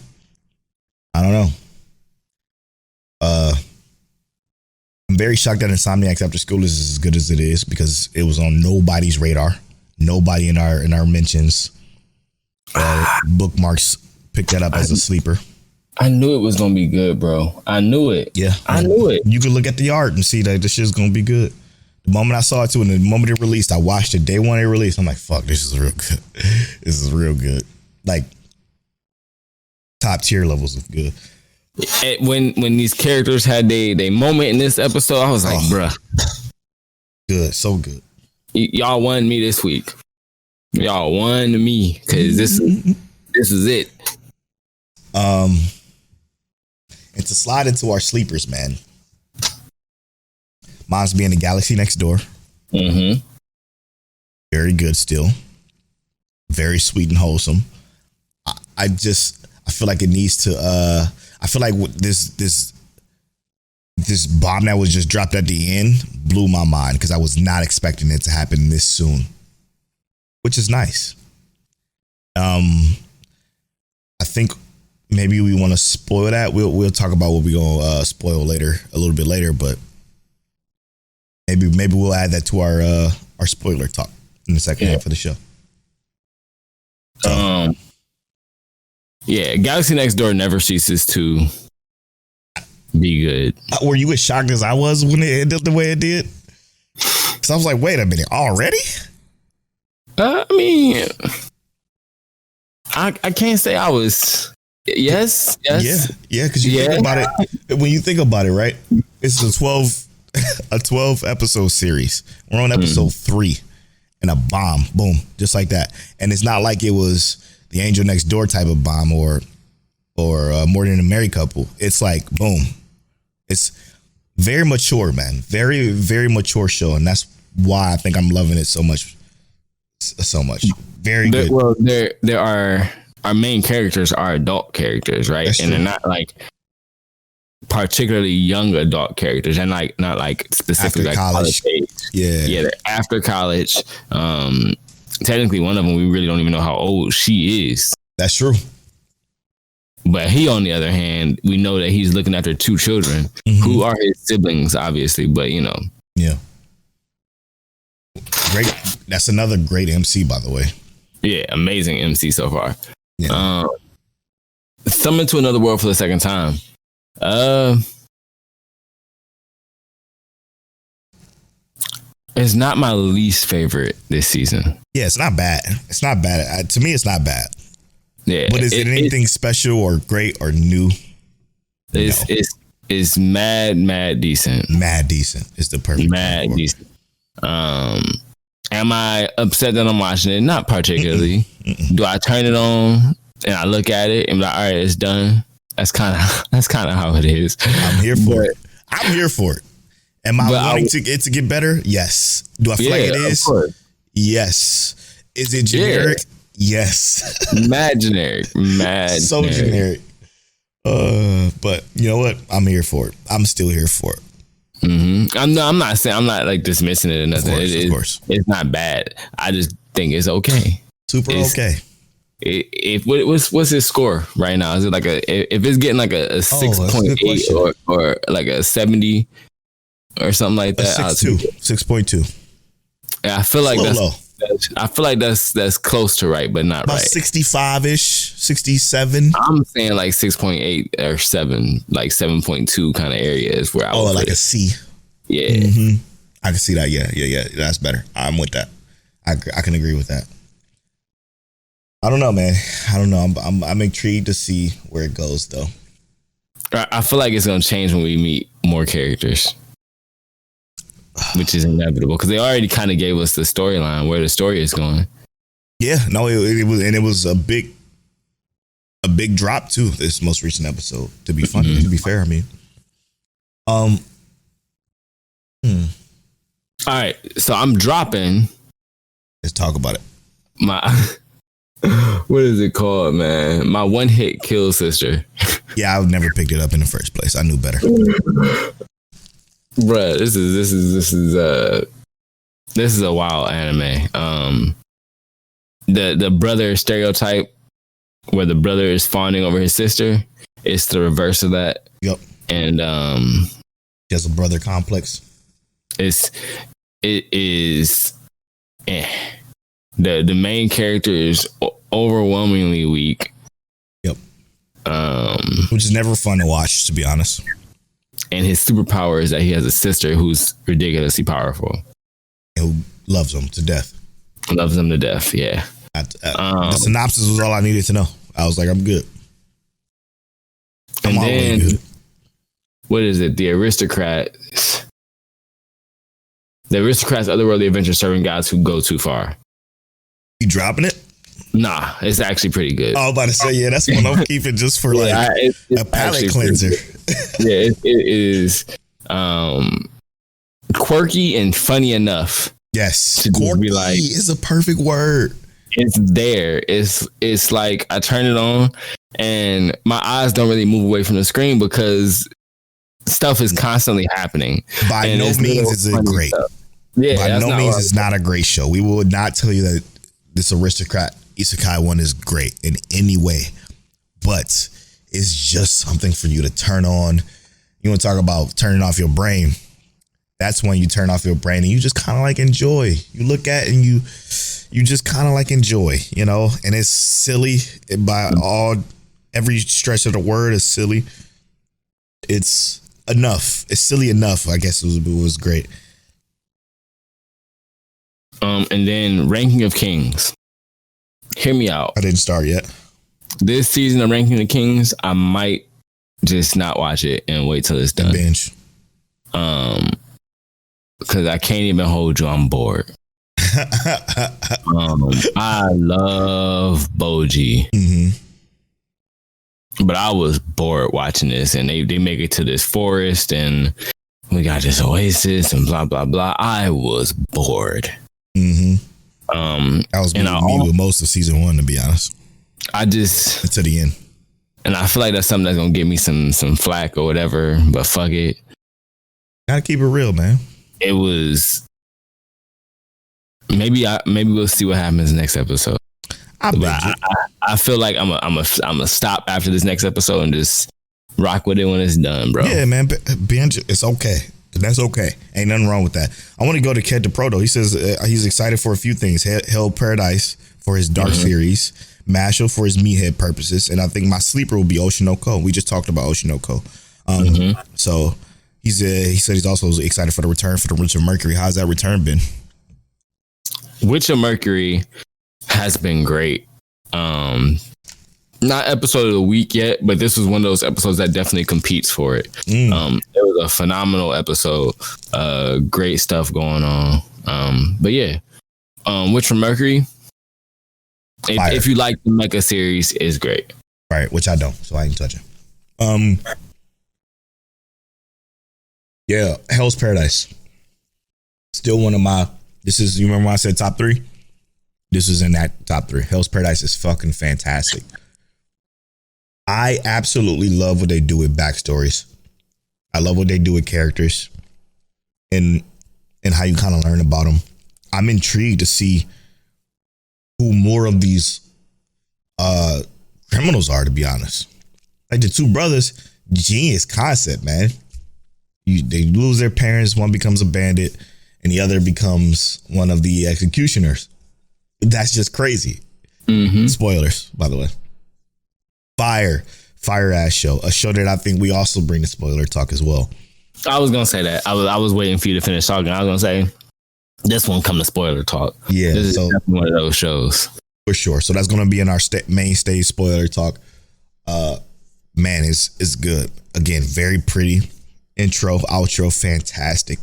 I'm very shocked that Insomniacs After School is as good as it is because it was on nobody's radar. Nobody in our mentions, bookmarks picked that up as a sleeper. I knew it was gonna be good, bro. I knew it. Yeah, I knew it. You could look at the art and see that this shit's gonna be good. The moment I saw it too, and the moment it released, I watched it. Day one it released, I'm like, fuck, this is real good. This is real good. Like, top tier levels of good. When these characters had they moment in this episode, I was like, bruh. Good, so good. Y'all won me this week. Y'all won me because this is it. And to slide into our sleepers, man. Mine's being the Galaxy Next Door. Very good still. Very sweet and wholesome. I feel like it needs to I feel like this bomb that was just dropped at the end blew my mind because I was not expecting it to happen this soon, which is nice. I think maybe we want to spoil that. We'll talk about what we're gonna spoil later, a little bit later, but maybe we'll add that to our spoiler talk in the second half of the show. Yeah, Galaxy Next Door never ceases to be good. Were you as shocked as I was when it ended the way it did? Because I was like, wait a minute, already? I mean, I can't say I was. Yes. Yeah. Because you think about it, when you think about it, right? It's a 12 episode series. We're on episode 3, and a bomb, boom, just like that. And it's not like it was the Angel Next Door type of bomb or More Than a Married Couple. It's like boom. It's very mature, man. Very, very mature show, and that's why I think I'm loving it so much. Very good. Well, there are, our main characters are adult characters, right? That's and true. they're not like particularly young adult characters, and like not like specifically After like college age. Yeah, They're after college. Technically, one of them we really don't even know how old she is. that's true. But he, on the other hand, we know that he's looking after 2 children who are his siblings, obviously. But you know, Yeah. Great. That's another great MC, by the way. yeah, amazing MC so far. Yeah. Summoned to Another World for the second time. It's not my least favorite this season. Yeah, it's not bad. It's not bad. To me, it's not bad. Yeah, But is it anything special or great or new? It's mad decent. Mad decent is the perfect Mad word. decent. Am I upset that I'm watching it? Not particularly. Do I turn it on and I look at it and be like, all right, it's done? That's kind of how it is. I'm here for it. I'm here for it. Am I wanting it to get better? Yes. Do I feel like it is? Of course. Yes. Is it generic? Yes. Mad generic. Mad. So generic. But you know what? I'm here for it. I'm still here for it. I'm not like dismissing it or nothing. Of course. It's not bad. I just think it's okay. Okay. What's his score right now? Is it like if it's getting like a 6.8 or like a 70 or something like that? 6.2. Yeah, I feel like low. I feel like that's close to right, but not About right. 65-ish, 67. I'm saying like 6.8 or 7, like 7.2 kind of area is where I would like put a it. C. Yeah. I can see that. Yeah. That's better. I'm with that. I can agree with that. I don't know, man. I don't know. I'm intrigued to see where it goes, though. I feel like it's gonna change when we meet more characters, which is inevitable because they already kind of gave us the storyline where the story is going. Yeah, no, it was a big drop too. This most recent episode. To be funny, to be fair, I mean, All right, so I'm dropping. Let's talk about it. My what is it called, man? My one hit kill sister. Yeah, I never picked it up in the first place. I knew better. Bruh, this is a wild anime. The brother stereotype where the brother is fawning over his sister, it's the reverse of that. Yep. And He has a brother complex. it is the main character is overwhelmingly weak. Yep. Which is never fun to watch, to be honest. And his superpower is that he has a sister who's ridiculously powerful. Who loves him to death. Loves him to death, yeah. The synopsis was all I needed to know. I was like, I'm good. And already then, good. what is it? The Aristocrats. The Aristocrats Otherworldly Adventure serving guys who go too far. You dropping it? Nah, it's actually pretty good. I was about to say, yeah, that's one I'm keeping just for it's a palate cleanser. Yeah, it is quirky and funny enough. Yes. To just Quirky be like- is a perfect word. It's there. It's like I turn it on and my eyes don't really move away from the screen because stuff is constantly happening. By And no it's means little is it funny great. stuff. Yeah, By that's no not means what it's not a great show. We will not tell you that this Aristocrat Isekai one is great in any way, but it's just something for you to turn on. You want to talk about turning off your brain? That's when you turn off your brain and you just kind of like enjoy. You look at it and you just kind of like enjoy, you know. And it's silly by every stretch of the word is silly. It's enough. It's silly enough. I guess it was great. And then Ranking of Kings. Hear me out. I didn't start yet. This season of Ranking of Kings, I might just not watch it and wait till it's done. Binge. Because I can't even hold you. I'm bored. I love Boji. But I was bored watching this, and they make it to this forest, and we got this oasis, and blah blah blah. I was bored. I was me with most of season 1, to be honest. I just to the end, and I feel like that's something that's gonna give me some flack or whatever. But fuck it, gotta keep it real, man. It was maybe we'll see what happens next episode. I feel like I'm a stop after this next episode and just rock with it when it's done, bro. Yeah, man. Binge, it's okay. That's okay. Ain't nothing wrong with that. I want to go to Ked the Pro, though. He says he's excited for a few things. Hell Paradise for his Dark series, Mashal for his Meathead purposes, and I think my sleeper will be Oshinoko. We just talked about Oshinoko. So he said he's also excited for the return for the Witch of Mercury. How's that return been? Witch of Mercury has been great. Not episode of the week yet, but this was one of those episodes that definitely competes for it. It was a phenomenal episode. Great stuff going on. But yeah, Witch from Mercury. If you like the Mecha series, is great. Right, which I don't, so I ain't touching. Yeah, Hell's Paradise. Still one of my. You remember when I said top 3? This is in that top 3. Hell's Paradise is fucking fantastic. I absolutely love what they do with backstories. I love what they do with characters and how you kind of learn about them. I'm intrigued to see who more of these criminals are, to be honest. Like the two brothers, genius concept, man. They lose their parents. One becomes a bandit and the other becomes one of the executioners. That's just crazy. Spoilers, by the way. Fire ass show. A show that I think we also bring to spoiler talk as well. I was gonna say that. I was waiting for you to finish talking. I was gonna say this won't come to spoiler talk. Yeah, this is definitely one of those shows for sure. So that's gonna be in our main stage spoiler talk. Man, it's good. Again, very pretty intro, outro, fantastic.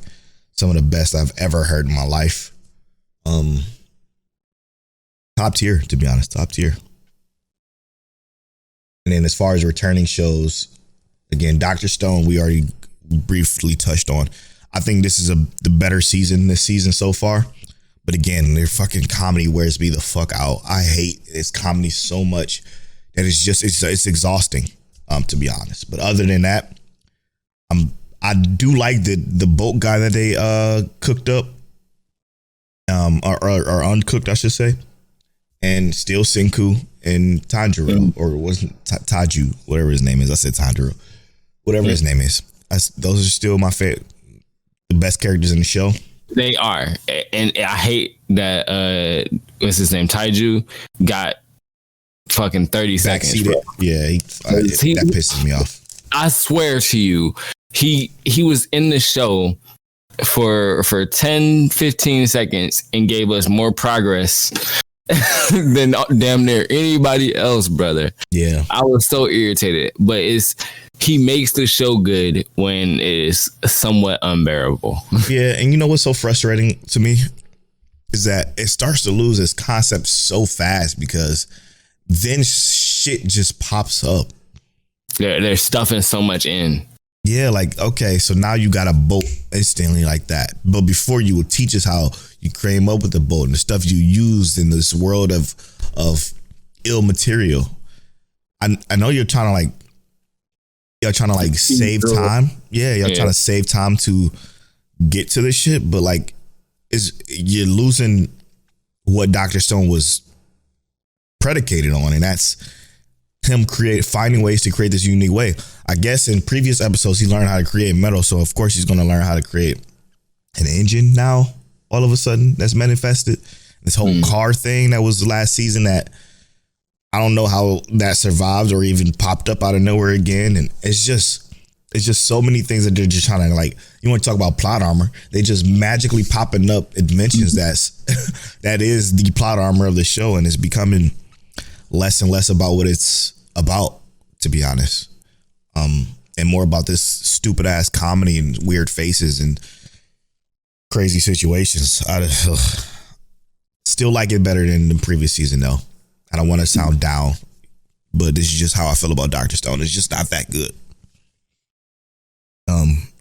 Some of the best I've ever heard in my life. Top tier, to be honest, top tier. And then as far as returning shows, again, Dr. Stone, we already briefly touched on. I think this is the better season this season so far. But again, their fucking comedy wears me the fuck out. I hate this comedy so much that it's exhausting, to be honest. But other than that, I do like the boat guy that they cooked up, or uncooked, I should say. And still Senku and Tanjiro, or wasn't Taju, whatever his name is. I said Tanjiro, whatever his name is. Those are still my favorite, the best characters in the show. They are, and I hate that. What's his name? Taiju got fucking 30 seconds. Bro. Yeah, that pisses me off. I swear to you, he was in the show for 10, 15 seconds and gave us more progress than damn near anybody else, brother. Yeah, I was so irritated, but he makes the show good when it is somewhat unbearable. Yeah, and you know what's so frustrating to me is that it starts to lose its concept so fast because then shit just pops up. They're stuffing so much in. Yeah, like, okay, so now you got a boat instantly like that. But before you would teach us how you came up with the boat and the stuff you used in this world of ill material. I know you're trying to save time. Yeah, you're trying to save time to get to this shit, but like you're losing what Dr. Stone was predicated on, and that's him finding ways to create this unique way. I guess in previous episodes he learned how to create metal, so of course he's going to learn how to create an engine now. All of a sudden, that's manifested. This whole car thing that was last season that I don't know how that survived or even popped up out of nowhere again, and it's It's just so many things that they're just trying to like. You want to talk about plot armor? They just magically popping up inventions that is the plot armor of the show, and it's becoming less and less about what it's about, to be honest, and more about this stupid ass comedy and weird faces and crazy situations. I still like it better than the previous season, though. I don't want to sound down, but this is just how I feel about Dr. Stone. It's just not that good.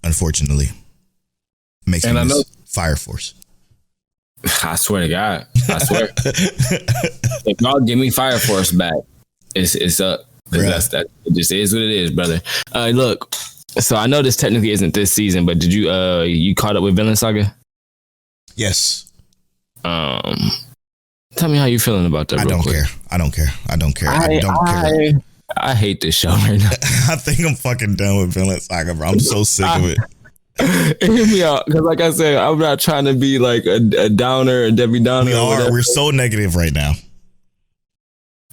Unfortunately, makes me miss Fire Force. I swear to God, I swear. If y'all give me Fire Force back, it's up. That it just is what it is, brother. Look, so I know this technically isn't this season, but did you caught up with Vinland Saga? Yes. Tell me how you feeling about that. I don't care. I don't care. I hate this show right now. I think I'm fucking done with Vinland Saga, bro. I'm so sick of it. Hear me out, because like I said, I'm not trying to be like a downer, a Debbie Downer. We're so negative right now.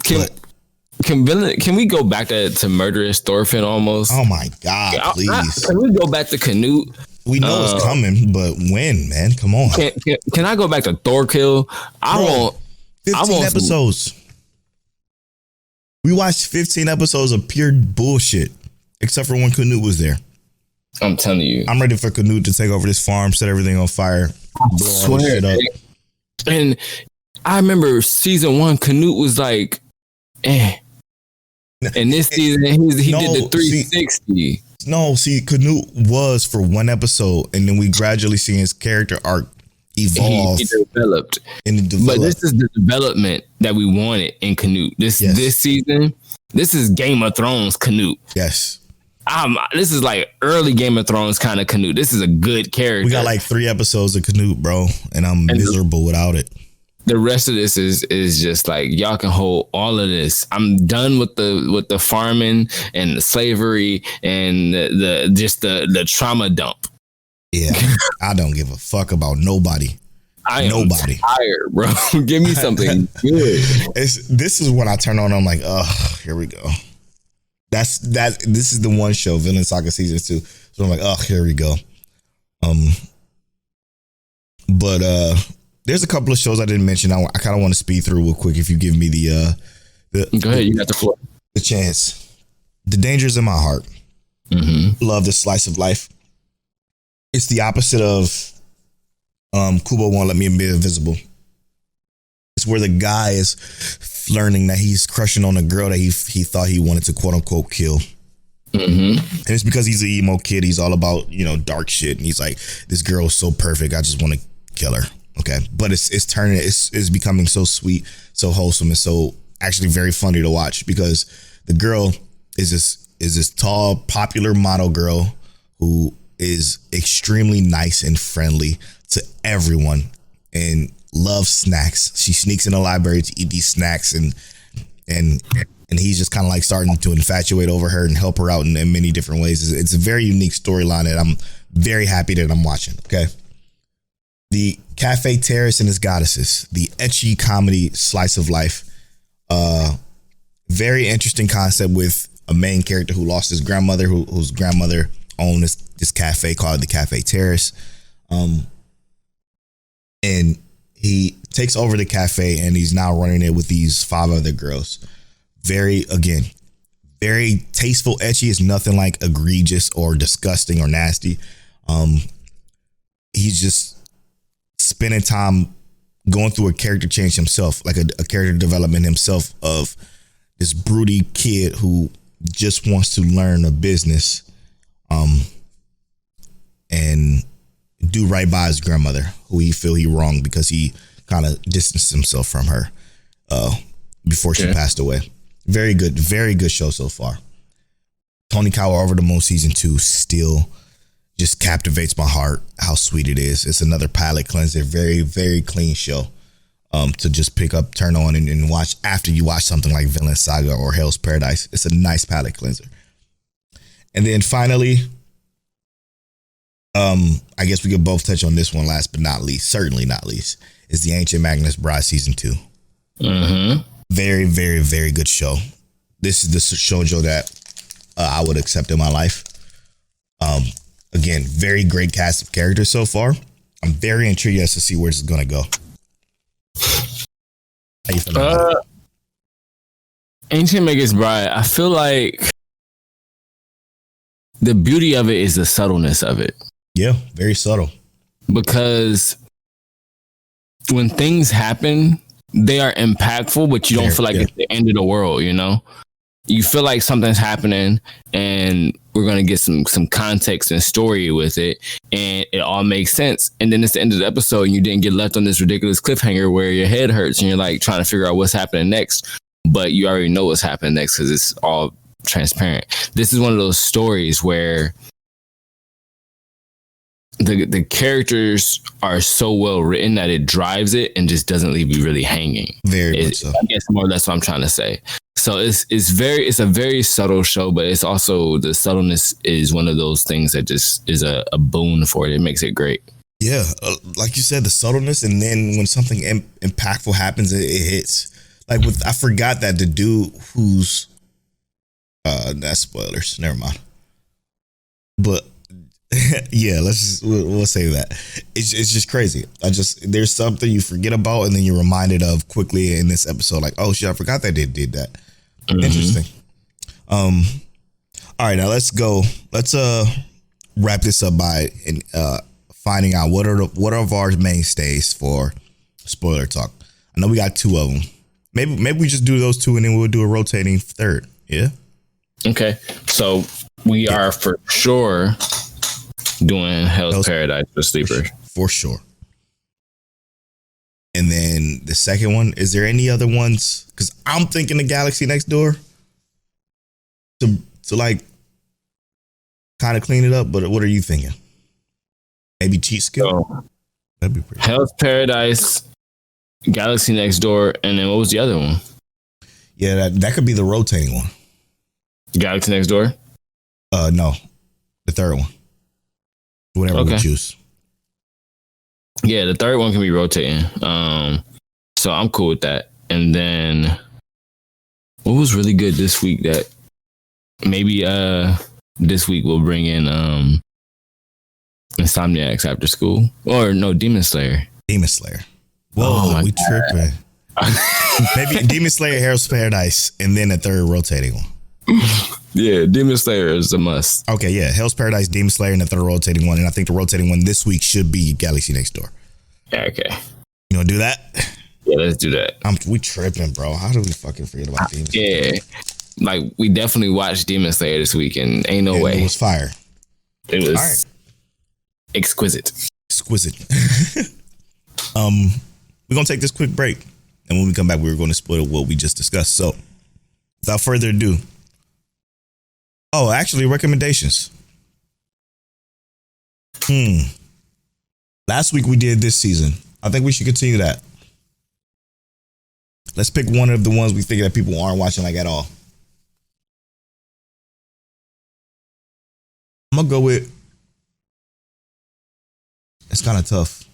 Can we go back to Murderous Thorfinn almost? Oh my God, please. Can we go back to Canute? We know it's coming, but when, man? Come on. Can I go back to Thorkill? I want 15 episodes. We watched 15 episodes of pure bullshit, except for when Canute was there. I'm telling you. I'm ready for Canute to take over this farm, set everything on fire, blow all this shit up. And I remember season 1, Canute was like, And this season, he did the 360. See, Canute was for one episode, and then we gradually see his character arc evolve. He developed. But this is the development that we wanted in Canute. This season, this is Game of Thrones Canute. Yes. This is like early Game of Thrones kind of Canute. This is a good character. We got like 3 episodes of Canute, bro, and I'm miserable without it. The rest of this is just like, y'all can hold all of this. I'm done with the farming and the slavery and the trauma dump. Yeah, I don't give a fuck about nobody. I am tired, bro. Give me something good. This is when I turn on. I'm like, oh, here we go. This is the one show, Vinland Saga season 2. So I'm like, oh, here we go. But there's a couple of shows I didn't mention. I kind of want to speed through real quick. If you give me the go ahead, you got the floor. The chance. The Dangers in My Heart. Mm-hmm. Love this slice of life. It's the opposite of Kubo Won't Let Me Be Invisible. It's where the guy is learning that he's crushing on a girl that he thought he wanted to quote unquote kill. Mm-hmm. And it's because he's an emo kid. He's all about, dark shit. And he's like, this girl is so perfect. I just want to kill her. Okay. But it's becoming so sweet, so wholesome, and so actually very funny to watch, because the girl is this tall, popular model girl who is extremely nice and friendly to everyone and loves snacks. She sneaks in the library to eat these snacks, and he's just kind of like starting to infatuate over her and help her out in many different ways. It's a very unique storyline that I'm very happy that I'm watching. Okay. The Cafe Terrace and His Goddesses, the ecchi comedy slice of life. Very interesting concept with a main character who lost his grandmother, whose grandmother owned this cafe called the Cafe Terrace. And he takes over the cafe and he's now running it with these 5 other girls. Very tasteful. Ecchi is nothing like egregious or disgusting or nasty. He's just spending time going through a character change himself, like a character development himself, of this broody kid who just wants to learn a business and do right by his grandmother, who he feel he wronged because he kind of distanced himself from her before she passed away. Very good show so far. Tony Kawa Over the Moon season 2 still just captivates my heart. How sweet it is. It's another palate cleanser. Very, very clean show to just pick up, turn on, and watch after you watch something like Vinland Saga or Hell's Paradise. It's a nice palate cleanser. And then finally, I guess we could both touch on this one last but not least, certainly not least, is the Ancient Magnus Bride season 2. Mm-hmm. Very, very, very good show. This is the shoujo that I would accept in my life. Again, very great cast of characters so far. I'm very intrigued as to see where this is gonna go. How you feeling about it? Ancient Magus Bride, I feel like the beauty of it is the subtleness of it. Yeah, very subtle. Because when things happen, they are impactful, but you don't feel like it's the end of the world, you know? You feel like something's happening and we're going to get some context and story with it, and it all makes sense. And then it's the end of the episode and you didn't get left on this ridiculous cliffhanger where your head hurts and you're like trying to figure out what's happening next, but you already know what's happening next because it's all transparent. This is one of those stories where the characters are so well written that it drives it and just doesn't leave you really hanging. Very much so. I guess more or less what I'm trying to say. So it's a very subtle show, but it's also, the subtleness is one of those things that just is a boon for it. It makes it great. Yeah, like you said, the subtleness, and then when something impactful happens, it hits. Like I forgot that the dude who's that's spoilers. Never mind. But yeah, we'll say that. It's just crazy. There's something you forget about and then you're reminded of quickly in this episode. Like, oh shit, I forgot that they did that. Mm-hmm. Interesting. All right, now let's go. Let's wrap this up by finding out what are our mainstays for spoiler talk. I know we got two of them. Maybe we just do those two and then we'll do a rotating third. Yeah. Okay. So we are for sure doing Hell's Paradise for Sleepers. For sure. And then the second one, is there any other ones? Because I'm thinking the Galaxy Next Door to like kind of clean it up. But what are you thinking? Maybe Cheat Skill? So, that'd be pretty Hell's Paradise, Galaxy Next Door, and then what was the other one? Yeah, that could be the rotating one. Galaxy Next Door? No, the third one. Whatever we choose. Yeah, the third one can be rotating. So I'm cool with that. And then what was really good this week that maybe this week we'll bring in Insomniacs After School, or no, Demon Slayer. Whoa, we tripping. Maybe Demon Slayer, Hell's Paradise, and then a third rotating one. Yeah, Demon Slayer is a must. Okay, yeah, Hell's Paradise, Demon Slayer, and the third rotating one. And I think the rotating one this week should be Galaxy Next Door. Yeah, okay. You want to do that? Yeah, let's do that. We tripping, bro. How do we fucking forget about Demon Slayer? Yeah, like we definitely watched Demon Slayer this week, and ain't no way. It was fire. It was exquisite. We're gonna take this quick break, and when we come back, we're going to spoil what we just discussed. So, without further ado. Oh, actually, recommendations. Last week we did this season. I think we should continue that. Let's pick one of the ones we think that people aren't watching like at all. I'm gonna go with. It's kind of tough.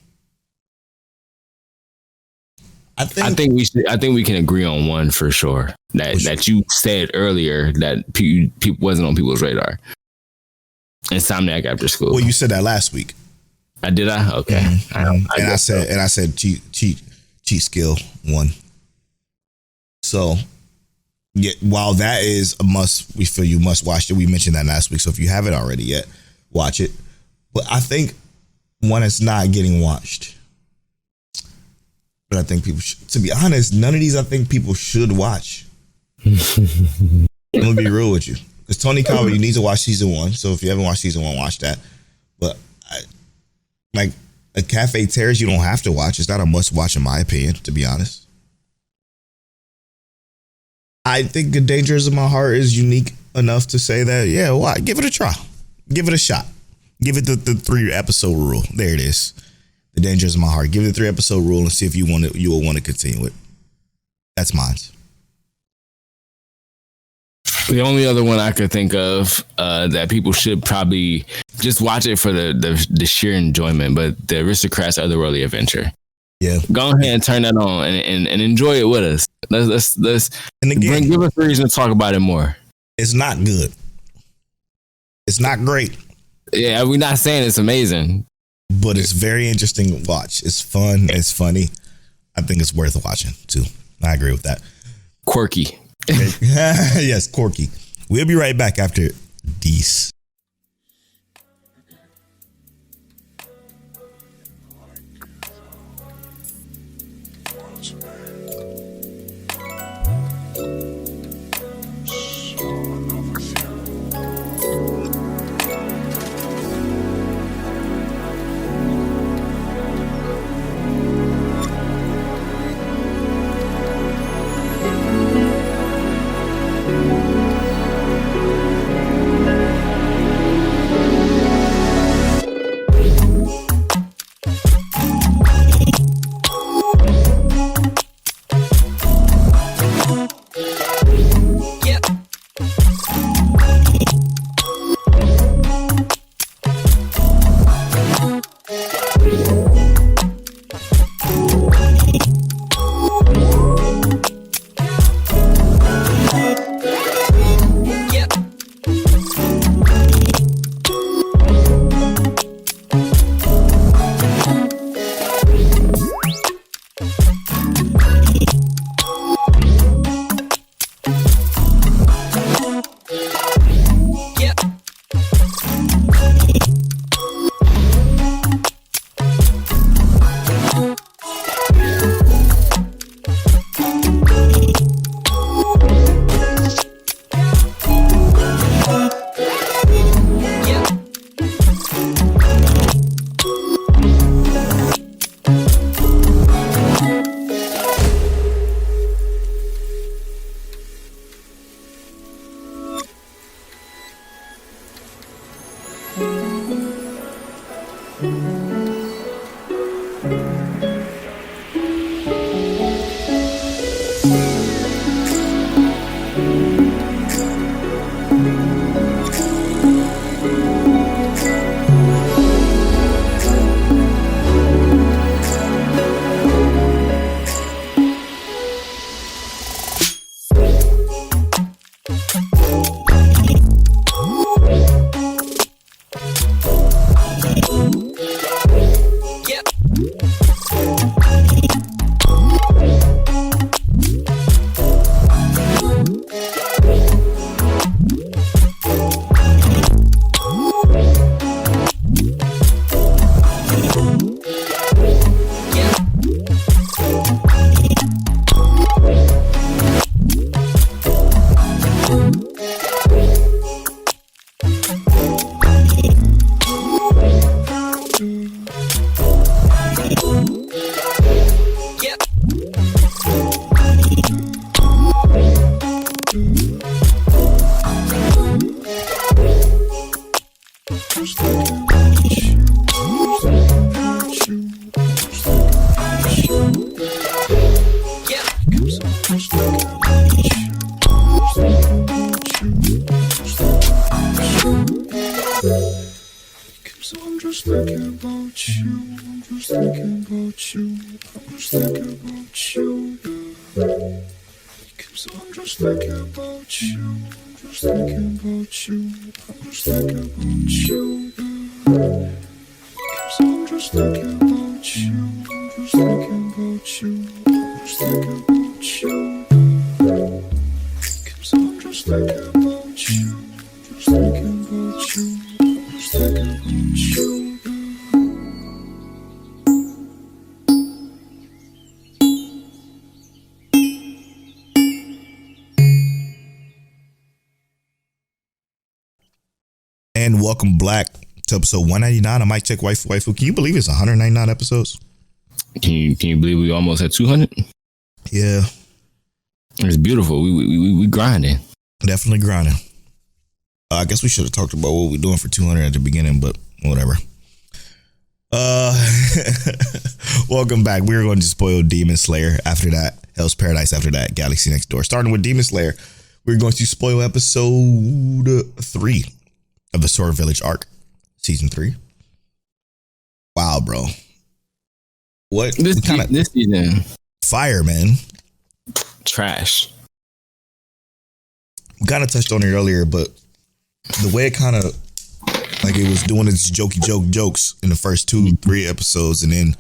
I think we can agree on one for sure. That you said earlier that people wasn't on people's radar. Insomniac After School. Well, you said that last week. Did I? Okay. Mm-hmm. I said cheat skill one. So, yeah, while that is a must, we feel you must watch it. We mentioned that last week. So if you haven't already yet, watch it. But I think one is not getting watched. But I think people should, to be honest, none of these I think people should watch. I'm gonna be real with you. Because Tony Calvert, you need to watch season 1. So if you haven't watched season 1, watch that. But like a Cafe Terrace, you don't have to watch. It's not a must watch in my opinion, to be honest. I think The Dangers of My Heart is unique enough to say that, yeah, why? Give it a try. Give it a shot. Give it the 3 episode rule. There it is. The Dangers of My Heart. Give it the 3 episode rule and see if you will want to continue it. That's mine. The only other one I could think of that people should probably just watch it for the sheer enjoyment, but The Aristocrats Otherworldly Adventure. Yeah. Go ahead and turn that on and enjoy it with us. Let's and again, give us a reason to talk about it more. It's not good. It's not great. Yeah, we're not saying it's amazing. but it's very interesting to watch. It's fun. It's funny. I think it's worth watching too. I agree with that. Quirky. Yes, quirky. We'll be right back after these. And welcome back to episode 199 of Mic Check Waifu Waifu. Can you believe it's 199 episodes? Can you believe we almost at 200? Yeah. It's beautiful. We grinding. Definitely grinding. I guess we should have talked about what we're doing for 200 at the beginning, but whatever. Welcome back. We're going to spoil Demon Slayer after that. Hell's Paradise after that. Galaxy Next Door. Starting with Demon Slayer, we're going to spoil episode 3 of the Sword Village arc, season 3. Wow, bro. What? This season. Fire, man. Trash. We kind of touched on it earlier, but the way it kind of Like it was doing its jokes in the first 2-3 episodes, and then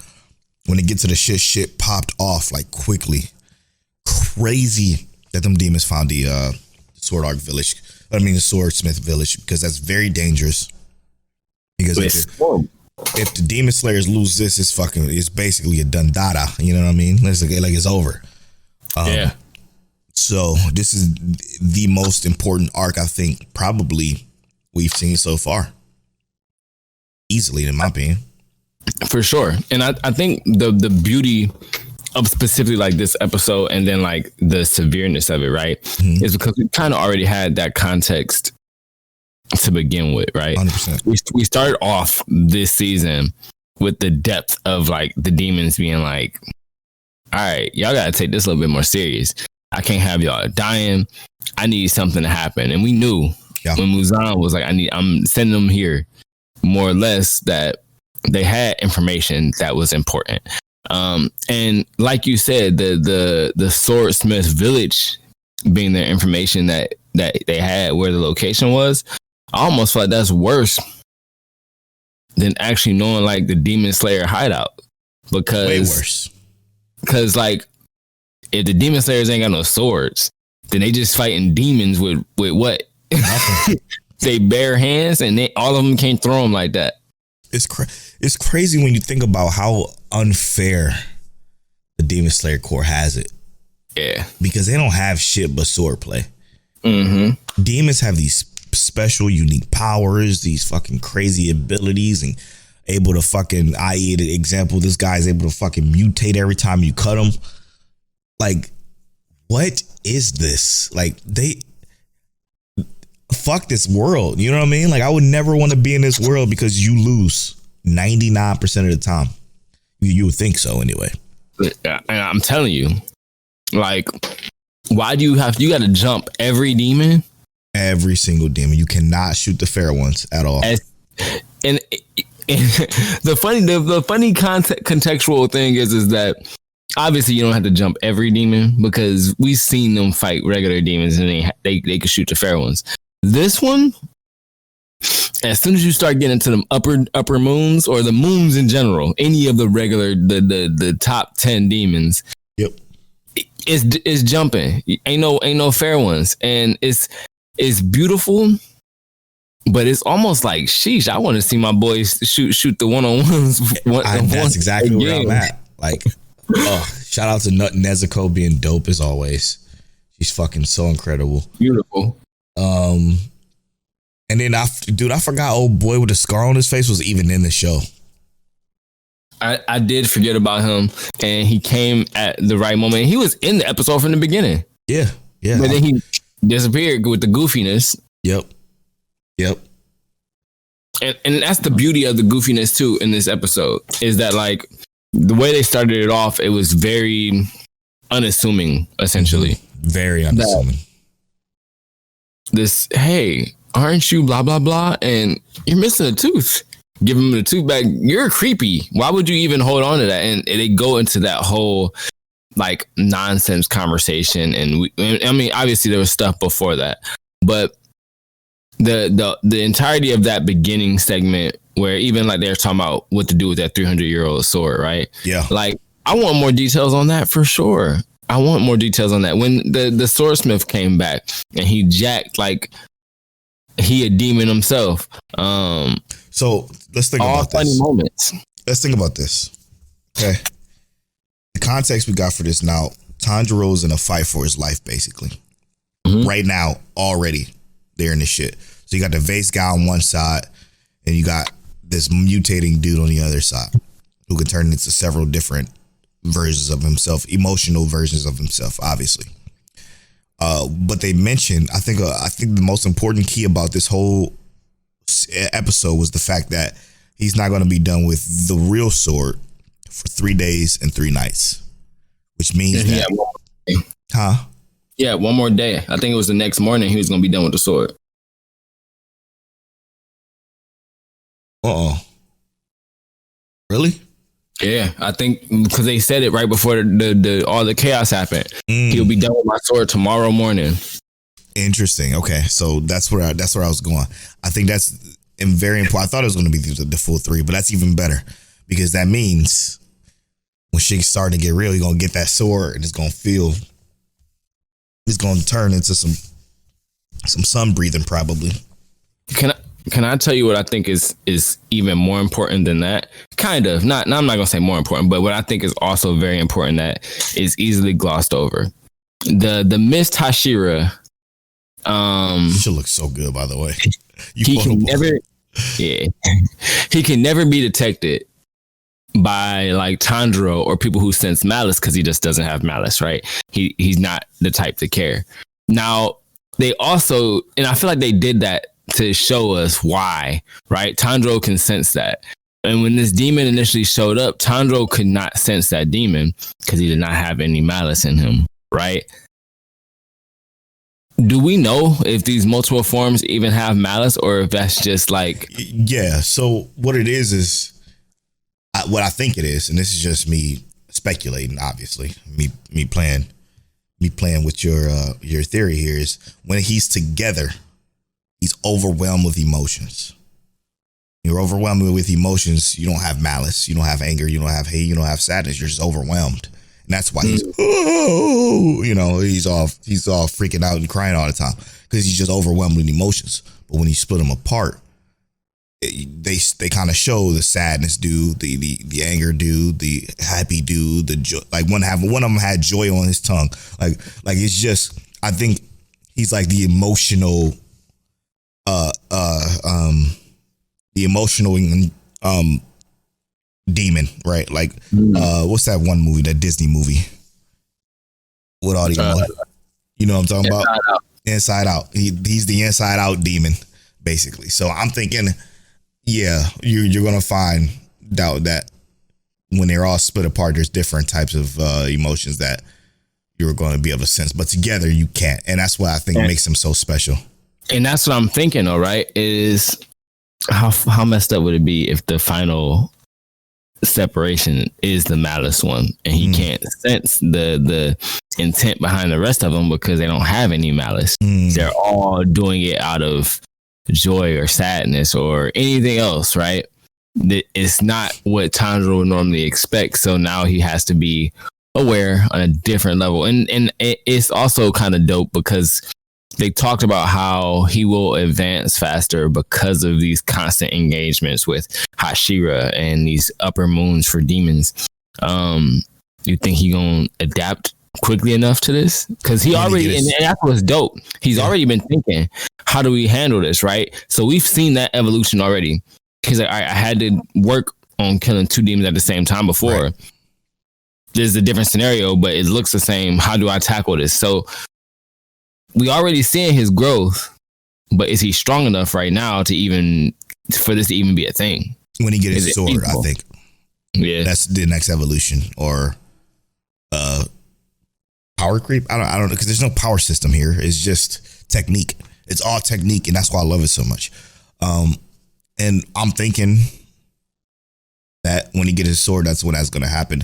when it gets to the shit popped off like quickly. Crazy that them demons found the Swordsmith Village, because that's very dangerous. Because if the demon slayers lose this, it's basically a dundada. You know what I mean? It's over. Yeah. So this is the most important arc I think probably we've seen so far. Easily, in my opinion. For sure. And I think the beauty of specifically like this episode and then like the severeness of it, right, is because we kind of already had that context to begin with, right? 100%. We started off this season with the depth of like the demons being like, all right, y'all gotta take this a little bit more serious. I can't have y'all dying. I need something to happen. And we knew when Muzan was like, I'm sending them here, more or less, that they had information that was important. And like you said, the Swordsmith Village being their information that they had where the location was, I almost feel like that's worse than actually knowing like the Demon Slayer hideout. Because way worse. Because like if the Demon Slayers ain't got no swords, then they just fighting demons with what? Nothing. They bare hands, and all of them can't throw them like that. It's crazy when you think about how unfair the Demon Slayer Corps has it. Yeah. Because they don't have shit but swordplay. Mm-hmm. Demons have these special, unique powers, these fucking crazy abilities, and able to fucking, i.e. the example, this guy's able to fucking mutate every time you cut him. Like, what is this? Like, fuck this world. You know what I mean? Like, I would never want to be in this world because you lose 99% of the time. You would think so anyway. And I'm telling you, like, why do you got to jump every demon? Every single demon. You cannot shoot the fair ones at all. And the funny contextual thing is that obviously you don't have to jump every demon, because we've seen them fight regular demons and they could shoot the fair ones. This one, as soon as you start getting into them upper moons, or the moons in general, any of the regular the top 10 demons, yep, it's jumping. Ain't no fair ones, and it's beautiful. But it's almost like, sheesh, I want to see my boys shoot the one-on-ones. That's exactly where I'm at. Like, shout out to Nezuko being dope as always. She's fucking so incredible. Beautiful. And then I forgot old boy with the scar on his face was even in the show. I did forget about him, and he came at the right moment. He was in the episode from the beginning. Yeah. But then he disappeared with the goofiness. Yep. And that's the beauty of the goofiness too in this episode, is that like the way they started it off, it was very unassuming, essentially. Very unassuming. This, hey, aren't you blah blah blah, and you're missing a tooth. Give him the tooth back. You're creepy. Why would you even hold on to that? And they go into that whole like nonsense conversation, and I mean, obviously there was stuff before that, but the entirety of that beginning segment, where even like they're talking about what to do with that 300-year-old sword, right? Yeah. Like, I want more details on that for sure. I want more details on that. When the swordsmith came back and he jacked like he a demon himself. So let's think all about funny this. moments. Let's think about this. Okay. The context we got for this now, Tanjiro's in a fight for his life, basically. Mm-hmm. Right now, already, they're in this shit. So you got the vase guy on one side, and you got this mutating dude on the other side, who can turn into several different versions of himself, emotional versions of himself, obviously. But they mentioned, I think the most important key about this whole episode was the fact that he's not going to be done with the real sword for 3 days and 3 nights, which means one more day. I think it was the next morning he was going to be done with the sword. Really? Yeah, I think because they said it right before the all the chaos happened. He'll be done with my sword tomorrow morning. Interesting. Okay, so that's where I was going. I think that's and very important. I thought it was going to be the full 3, but that's even better because that means when shit's starting to get real, you're going to get that sword and it's going to turn into some sun breathing probably. Can I tell you what I think is even more important than that? Kind of. I'm not gonna say more important, but what I think is also very important that is easily glossed over. The Mist Hashira. She looks so good, by the way. He can never be detected by like Tanjiro or people who sense malice because he just doesn't have malice, right? He's not the type to care. Now they also, and I feel like they did that to show us why, right? Tanjiro can sense that. And when this demon initially showed up, Tanjiro could not sense that demon because he did not have any malice in him, right? Do we know if these multiple forms even have malice or if that's just like... Yeah, so what it is what I think it is, and this is just me speculating, obviously, me playing with your theory here, is when he's together, he's overwhelmed with emotions. You're overwhelmed with emotions. You don't have malice. You don't have anger. You don't have hate. You don't have sadness. You're just overwhelmed. And that's why he's all freaking out and crying all the time because he's just overwhelmed with emotions. But when you split them apart, they kind of show the sadness dude, the anger dude, the happy dude, the joy. Like one of them had joy on his tongue. Like it's just, I think he's like the emotional demon, right? Like what's that one movie, that Disney movie with all the emotions? You know what I'm talking about? Inside Out. He's the inside out demon, basically. So I'm thinking, yeah, you're gonna find out that when they're all split apart, there's different types of emotions that you're going to be able to sense, but together you can't, and that's what I think makes him so special. And that's what I'm thinking, all right, is how messed up would it be if the final separation is the malice one and he can't sense the intent behind the rest of them because they don't have any malice. They're all doing it out of joy or sadness or anything else, right? It's not what Tanjiro would normally expect, so now he has to be aware on a different level. And it's also kind of dope because they talked about how he will advance faster because of these constant engagements with Hashira and these upper moons for demons. You think he gonna adapt quickly enough to this? Because he already, and that's what's dope. He's already been thinking, how do we handle this, right? So we've seen that evolution already. He's like, I had to work on killing 2 demons at the same time before. Right. There's a different scenario, but it looks the same. How do I tackle this? So we already seeing his growth, but is he strong enough right now for this to even be a thing? When he gets his sword, I think. Yeah, that's the next evolution, or power creep. I don't know, because there's no power system here. It's just technique. It's all technique, and that's why I love it so much. And I'm thinking that when he gets his sword, that's when that's gonna happen.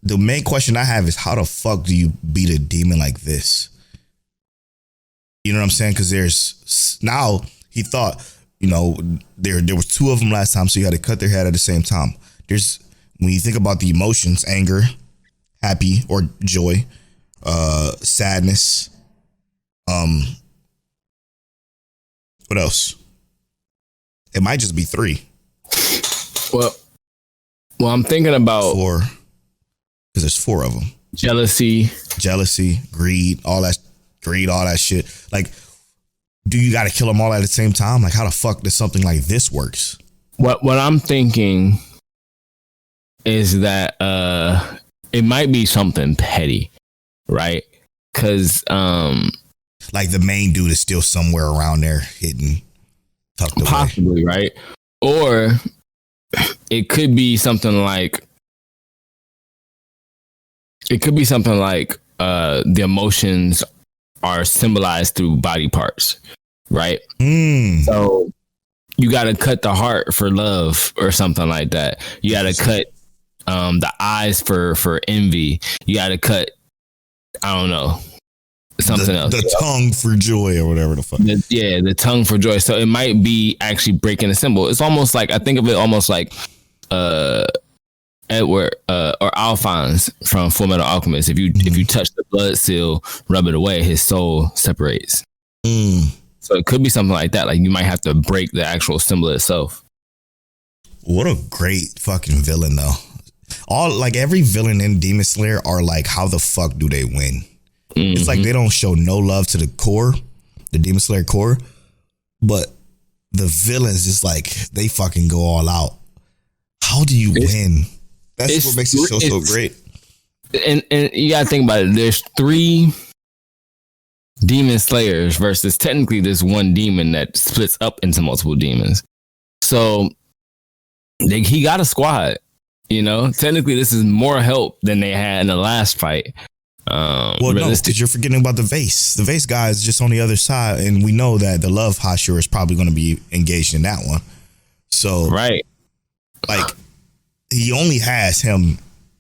The main question I have is, how the fuck do you beat a demon like this? You know what I'm saying? Because now he thought, there was 2 of them last time, so you had to cut their head at the same time. When you think about the emotions, anger, happy or joy, sadness, what else? It might just be 3. Well, I'm thinking about 4, because there's 4 of them. Jealousy, greed, all that shit. Like, do you got to kill them all at the same time? Like, how the fuck does something like this works? What I'm thinking is that it might be something petty, right? Because like the main dude is still somewhere around there hidden, tucked away. Possibly, right? Or it could be something like the emotions are symbolized through body parts, right? So you got to cut the heart for love or something like that. You got to cut the eyes for envy. You got to cut, I don't know, something else. The tongue for joy or whatever the fuck. The tongue for joy. So it might be actually breaking a symbol. It's almost like, I think of it almost like Edward or Alphonse from Full Metal Alchemist. If you touch the blood seal, rub it away, his soul separates. So it could be something like that. Like you might have to break the actual symbol itself. What a great fucking villain though. Every villain in Demon Slayer are like, how the fuck do they win? It's like they don't show no love to the core, the Demon Slayer core, but the villains just like they fucking go all out. How do you win? That's what makes the show so great. And you gotta think about it. There's 3 demon slayers versus technically this one demon that splits up into multiple demons. So he got a squad. You know, technically this is more help than they had in the last fight. No, because you're forgetting about the vase. The vase guy is just on the other side, and we know that the love Hashira is probably going to be engaged in that one. So, right, like he only has him,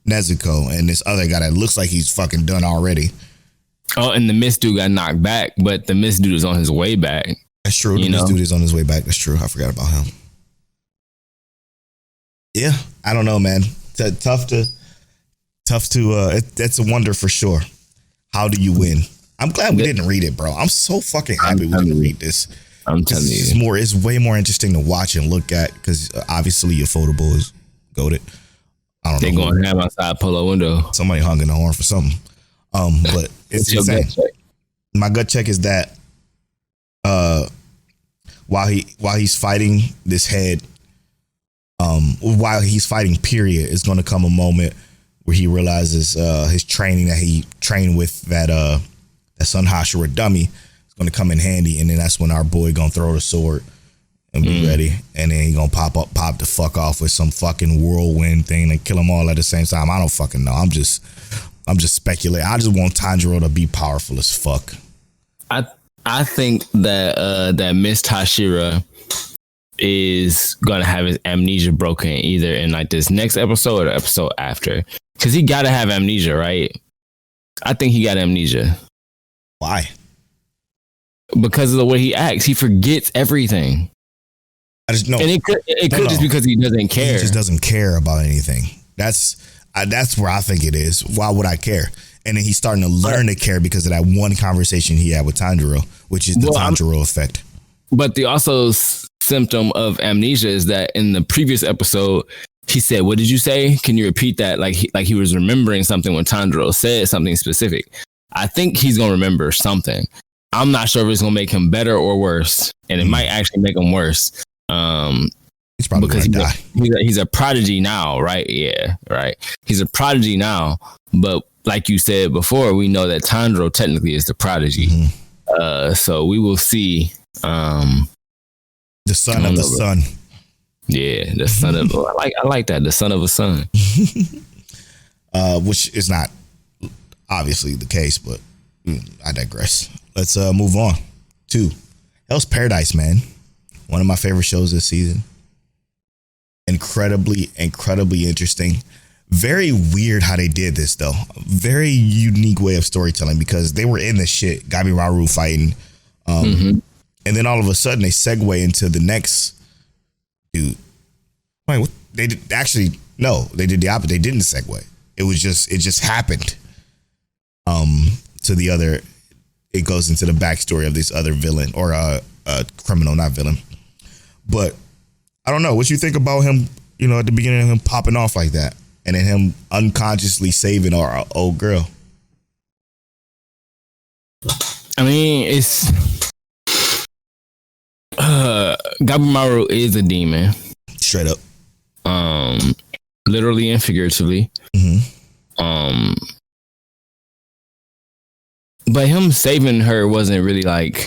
Nezuko, and this other guy that looks like he's fucking done already. Oh, and the Mist dude got knocked back, but the Mist dude is on his way back. That's true. The Mist dude is on his way back. That's true. I forgot about him. Yeah, I don't know, man. Tough to. That's a wonder for sure. How do you win? I'm glad we didn't read it, bro. I'm so fucking happy we didn't read this. I'm telling you, it's way more interesting to watch and look at because obviously Ufotable is goated. I don't know. They going to have outside Polo window. Somebody hung in the horn for something. But it's insane. My gut check is that while he's fighting this head, while he's fighting, period, it's going to come a moment where he realizes his training that he trained with that Son Hashira dummy is going to come in handy, and then that's when our boy gonna throw the sword and be ready, and then he gonna pop the fuck off with some fucking whirlwind thing and kill them all at the same time. I don't fucking know. I'm just speculating. I just want Tanjiro to be powerful as fuck. I think that Miss Hashira is gonna have his amnesia broken either in like this next episode or the episode after, because he gotta have amnesia, right? I think he got amnesia. Why? Because of the way he acts, he forgets everything. I just know, and it could just because he doesn't care. He just doesn't care about anything. That's where I think it is. Why would I care? And then he's starting to learn to care because of that one conversation he had with Tanjiro, which is the Tanjiro effect. But the also symptom of amnesia is that in the previous episode, he said, "What did you say? Can you repeat that?" Like he was remembering something when Tanjiro said something specific. I think he's gonna remember something. I'm not sure if it's gonna make him better or worse, and it might actually make him worse. He's probably because gonna die. He's a prodigy now, right? Yeah, right. He's a prodigy now, but like you said before, we know that Tanjiro technically is the prodigy. So we will see. The son of the son. Yeah, the son of. I like that. The son of a son. Which is not obviously the case, but I digress. Let's move on to Hell's Paradise, man. One of my favorite shows this season. Incredibly interesting. Very weird how they did this, though. Very unique way of storytelling because they were in this shit. Gabimaru fighting. And then all of a sudden they segue into the next dude. Wait, what? They did actually no. They did the opposite. They didn't segue. It just happened. To the other, it goes into the backstory of this other villain or a criminal, not villain. But I don't know what you think about him. You know, at the beginning of him popping off like that, and then him unconsciously saving our old girl. I mean, it's. Gabimaru is a demon. Straight up. Literally and figuratively. But him saving her wasn't really like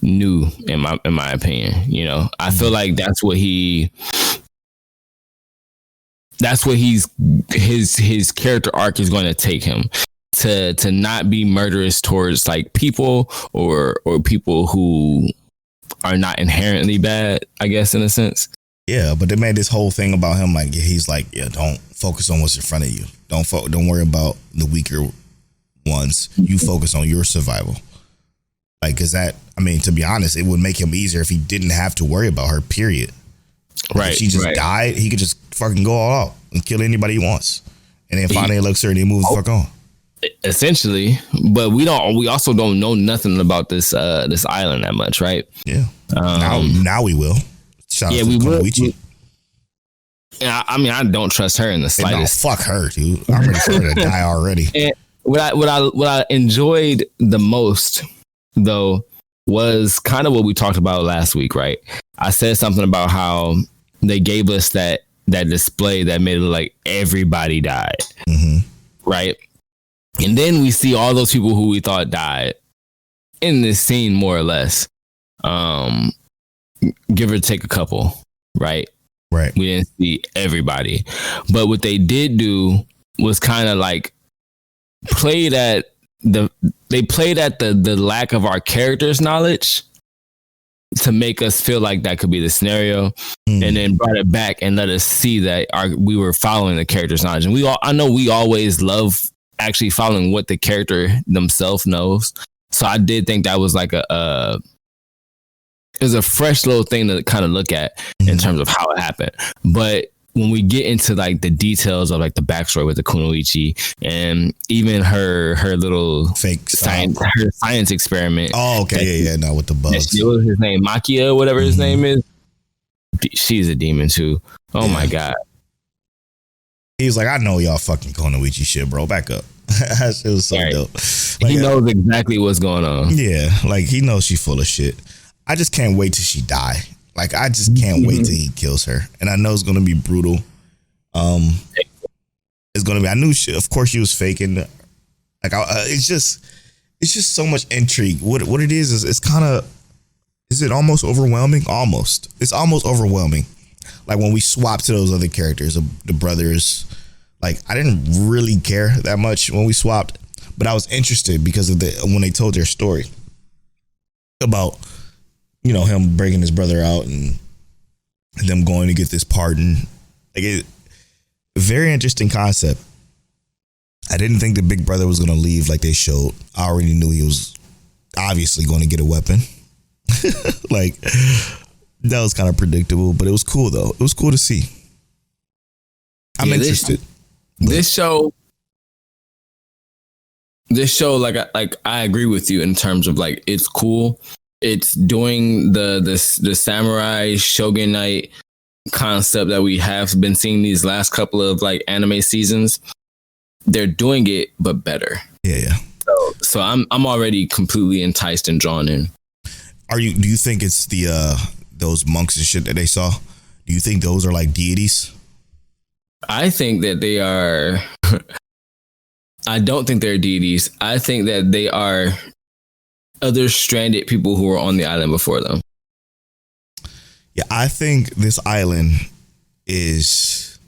new in my opinion. You know, I feel like that's what his character arc is going to take him to not be murderous towards like people or people who are not inherently bad, I guess, in a sense. Yeah, but they made this whole thing about him like he's like, yeah, don't focus on what's in front of you. Don't worry about the weaker ones, you focus on your survival. Like, cause that, I mean, to be honest, it would make him easier if he didn't have to worry about her, period. Right. If she just died, he could just fucking go all out and kill anybody he wants. And then finally looks her and he moves the fuck on. Essentially. But we also don't know nothing about this island that much, right? Yeah. Now we will. Shout out to we will. Yeah, I mean, I don't trust her in the slightest. No, fuck her, dude. I'm ready for her to die already. And what I enjoyed the most, though, was kind of what we talked about last week, right? I said something about how they gave us that display that made it look like everybody died, right? And then we see all those people who we thought died in this scene, more or less. Give or take a couple, right? Right. We didn't see everybody. But what they did do was kind of like play at the lack of our characters' knowledge to make us feel like that could be the scenario, and then brought it back and let us see that we were following the character's knowledge. And I know we always love actually following what the character themselves knows. So I did think that was like it was a fresh little thing to kind of look at in terms of how it happened. But when we get into like the details of like the backstory with the Kunoichi and even her little fake science experiment. Oh, okay. Yeah. No, with the bugs. What was his name? Makia, whatever his name is. She's a demon too. Oh my God. He's like, I know y'all fucking Kunoichi shit, bro. Back up. It was so dope. Like, he knows exactly what's going on. Yeah. Like he knows she's full of shit. I just can't wait till she die. Like I just can't wait till he kills her. And I know it's gonna be brutal. It's gonna be. I knew of course she was faking. Like it's just so much intrigue. What it is it's kind of. Is it almost overwhelming? Almost. It's almost overwhelming. Like when we swap to those other characters, the brothers. Like I didn't really care that much when we swapped, but I was interested because of when they told their story about. Him breaking his brother out and them going to get this pardon. Like very interesting concept. I didn't think the big brother was going to leave like they showed. I already knew he was obviously going to get a weapon. Like that was kind of predictable, but it was cool though. It was cool to see. I'm interested. This show, like I agree with you in terms of like it's cool. It's doing the samurai shogunite concept that we have been seeing these last couple of like anime seasons. They're doing it, but better. Yeah. So I'm already completely enticed and drawn in. Do you think it's those monks and shit that they saw? Do you think those are like deities? I think that they are. I don't think they're deities. I think that they are other stranded people who were on the island before them. Yeah, I think this island is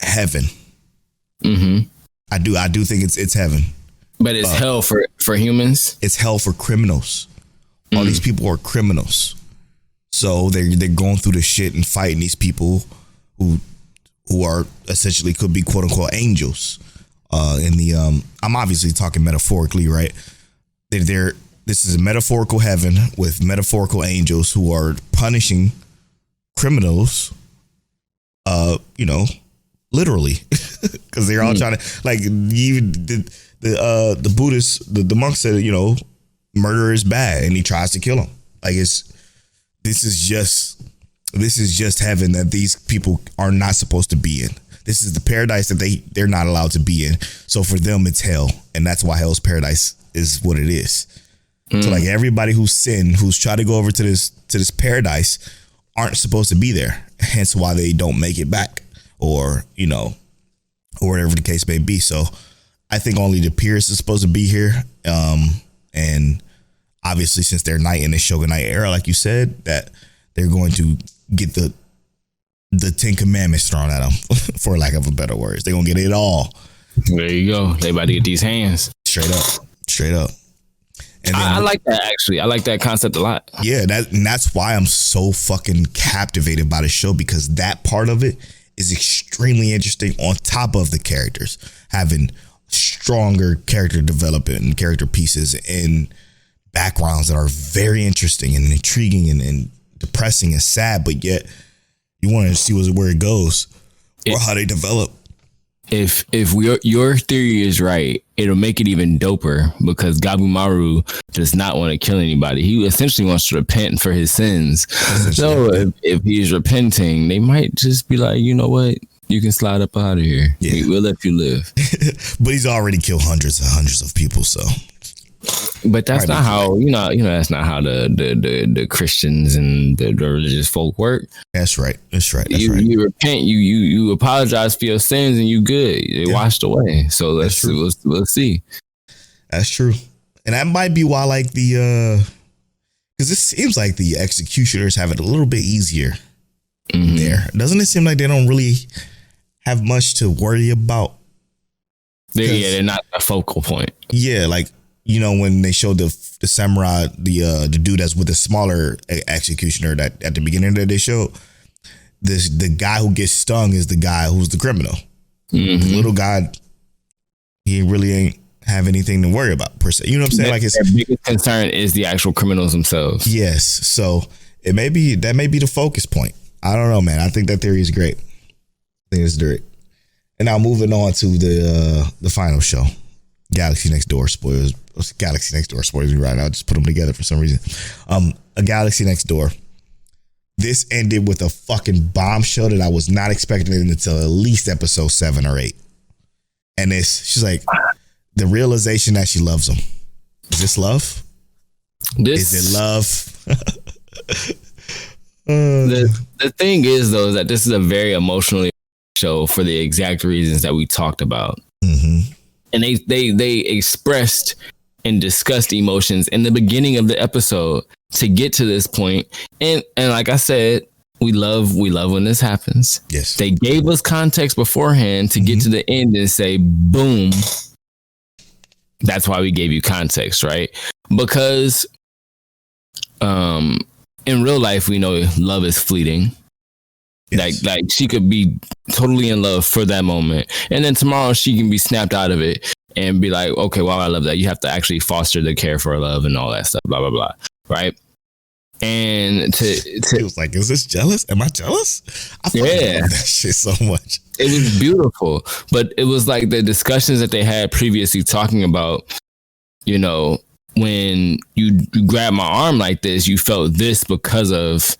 heaven. I do think it's heaven. But it's hell for humans. It's hell for criminals. All these people are criminals. So they're going through the shit and fighting these people who are essentially could be quote unquote angels. I'm obviously talking metaphorically, right? This is a metaphorical heaven with metaphorical angels who are punishing criminals, literally, because they're all trying to, like, even the Buddhists, the monk said, murder is bad, and he tries to kill him. Like this is just heaven that these people are not supposed to be in. This is the paradise that they're not allowed to be in. So for them, it's hell. And that's why hell's paradise is what it is. So like everybody who's sinned, who's tried to go over to this paradise aren't supposed to be there. Hence why they don't make it back or whatever the case may be. So I think only the purists is supposed to be here. And obviously since they're knight in the shogunate era, like you said, that they're going to get the 10 commandments thrown at them, for lack of a better words. They're going to get it all. There you go. They about to get these hands. Straight up. And then, I like that, actually. I like that concept a lot. Yeah, that's why I'm so fucking captivated by the show, because that part of it is extremely interesting on top of the characters, having stronger character development and character pieces and backgrounds that are very interesting and intriguing and depressing and sad, but yet you want to see where it goes or how they develop. If your theory is right, it'll make it even doper because Gabimaru does not want to kill anybody. He essentially wants to repent for his sins. So if he's repenting, they might just be like, you know what? You can slide up out of here. Yeah. We'll let you live. But he's already killed hundreds and hundreds of people, so. But that's not how that's not how the Christians and the religious folk work. That's right. You repent, you apologize for your sins, and you good. They washed away. So let's see. That's true, and that might be why, like because it seems like the executioners have it a little bit easier there. Doesn't it seem like they don't really have much to worry about? They're not a focal point. Yeah, like. You know, when they showed the samurai, the dude that's with the smaller executioner that at the beginning that they showed, the guy who gets stung is the guy who's the criminal. The little guy, he really ain't have anything to worry about per se. You know what I'm saying? Like his biggest concern is the actual criminals themselves. Yes. So that may be the focus point. I don't know, man. I think that theory is great. I think it's great. And now moving on to the final show. Galaxy Next Door spoilers. Galaxy Next Door spoilers right now. I just put them together for some reason. A Galaxy Next Door. This ended with a fucking bombshell that I was not expecting until at least episode 7 or 8. And she's like, the realization that she loves him. Is this love? Is it love? The thing is, though, is that this is a very emotionally show for the exact reasons that we talked about. And they expressed and discussed emotions in the beginning of the episode to get to this point. And like I said, we love when this happens. Yes. They gave us context beforehand to get to the end and say, boom. That's why we gave you context, right? Because in real life, we know love is fleeting. Yes. Like she could be totally in love for that moment, and then tomorrow she can be snapped out of it and be like, okay, well, I love that. You have to actually foster the care for love and all that stuff, blah blah blah, right? And he was like, is this jealous? Am I jealous? I love that shit so much. It was beautiful, but it was like the discussions that they had previously talking about, you know, when you grab my arm like this, you felt this because of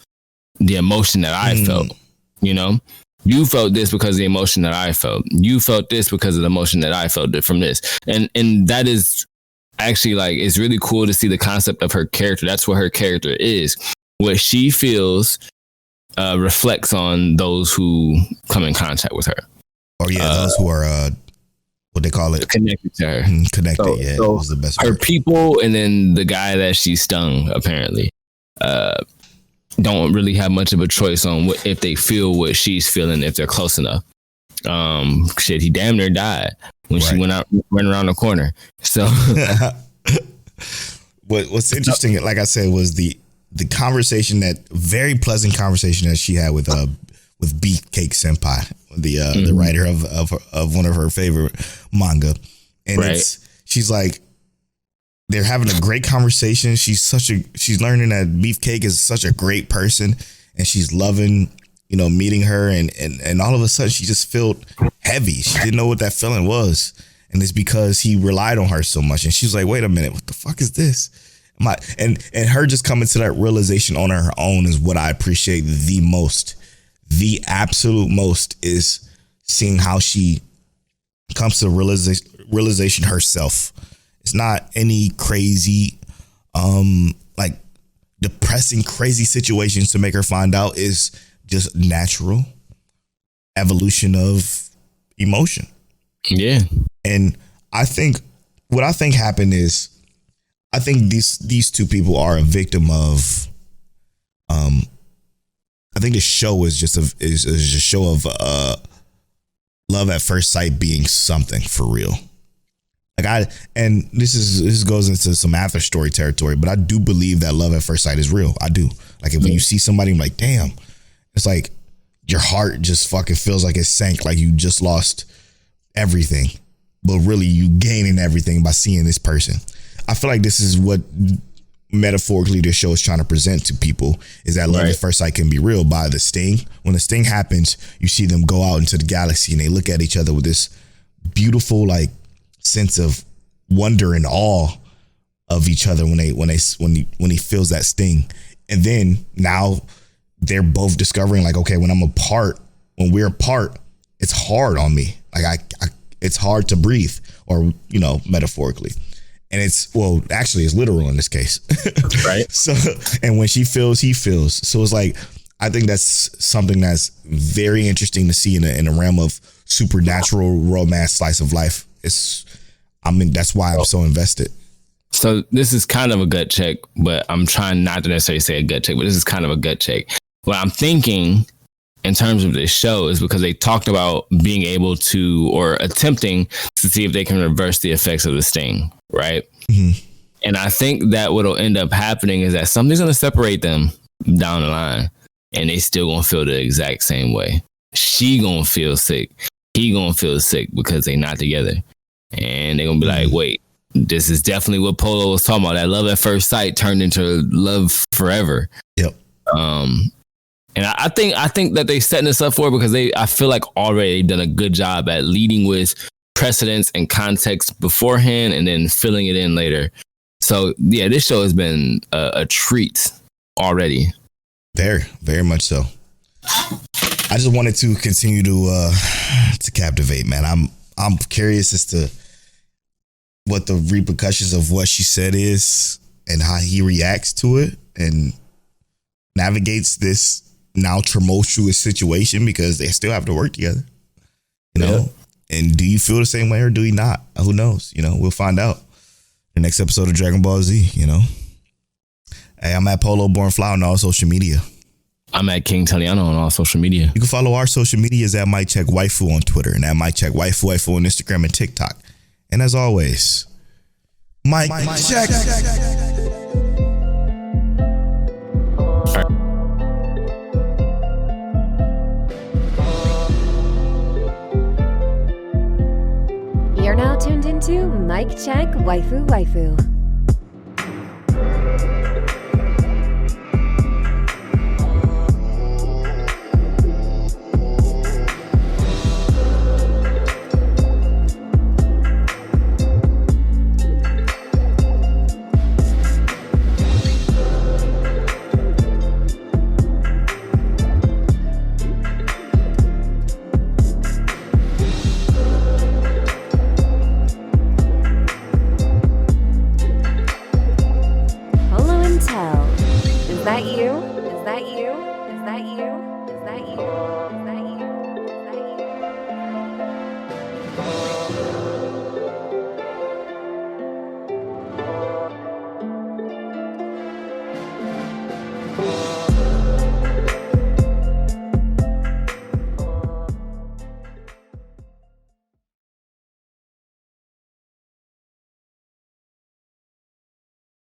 the emotion that I felt. You know, you felt this because of the emotion that I felt. You felt this because of the emotion that I felt from this. And that is actually like, it's really cool to see the concept of her character. That's what her character is. What she feels reflects on those who come in contact with her. Oh, yeah. Those who are, what they call it? Connected to her. Connected, so, yeah. So was the best her word. People and then the guy that she stung, apparently. Don't really have much of a choice on if they feel what she's feeling, if they're close enough. He damn near died when she went around the corner. So what's interesting, like I said, was the conversation, that very pleasant conversation that she had with Beefcake Senpai, the writer of one of her favorite manga. And she's like, they're having a great conversation. She's learning that Beefcake is such a great person, and she's loving, you know, meeting her, and all of a sudden she just felt heavy. She didn't know what that feeling was. And it's because he relied on her so much. And she was like, wait a minute, what the fuck is this? And her just coming to that realization on her own is what I appreciate the most. The absolute most is seeing how she comes to realization herself. It's not any crazy, like depressing, crazy situations to make her find out. Is just natural evolution of emotion. Yeah. And I think what I think happened is, I think these two people are a victim of, I think the show is just a show of love at first sight being something for real. And this goes into some after story territory, but I do believe that love at first sight is real. I do. Like, if when you see somebody, I'm like, damn, it's like your heart just fucking feels like it sank, like you just lost everything, but really you gaining everything by seeing this person. I feel like this is what metaphorically this show is trying to present to people, is that love at first sight can be real. By the sting, when the sting happens, you see them go out into the galaxy and they look at each other with this beautiful like sense of wonder and awe of each other when he feels that sting. And then now they're both discovering like, okay, when we're apart, it's hard on me. Like it's hard to breathe, or, metaphorically. And it's literal in this case. Right. So, and when she feels, he feels. So it's like, I think that's something that's very interesting to see in a realm of supernatural romance slice of life. That's why I'm so invested. So this is kind of a gut check, but I'm trying not to necessarily say a gut check, but this is kind of a gut check. What I'm thinking in terms of this show is because they talked about being able to, or attempting to see if they can reverse the effects of the sting, right? Mm-hmm. And I think that what'll end up happening is that something's going to separate them down the line, and they still going to feel the exact same way. She going to feel sick. He going to feel sick because they not together. And they're going to be like, wait, this is definitely what Polo was talking about. That love at first sight turned into love forever. Yep. And I think that they setting this up for it because I feel like already done a good job at leading with precedence and context beforehand and then filling it in later. So yeah, this show has been a treat already. Very, very much so. I just wanted to continue to captivate, man. I'm curious as to what the repercussions of what she said is and how he reacts to it and navigates this now tumultuous situation, because they still have to work together, Yeah. And do you feel the same way or do you not? Who knows? We'll find out the next episode of Dragon Ball Z. Hey, I'm at Polo Born Flower on all social media. I'm at King Taliano on all social media. You can follow our social medias at Mic Check Waifu on Twitter and at Mic Check Waifu on Instagram and TikTok. And as always, Mic Check. You're now tuned into Mic Check Waifu Waifu. Is that you? Is that you? Is that you? Is that you? Is that you?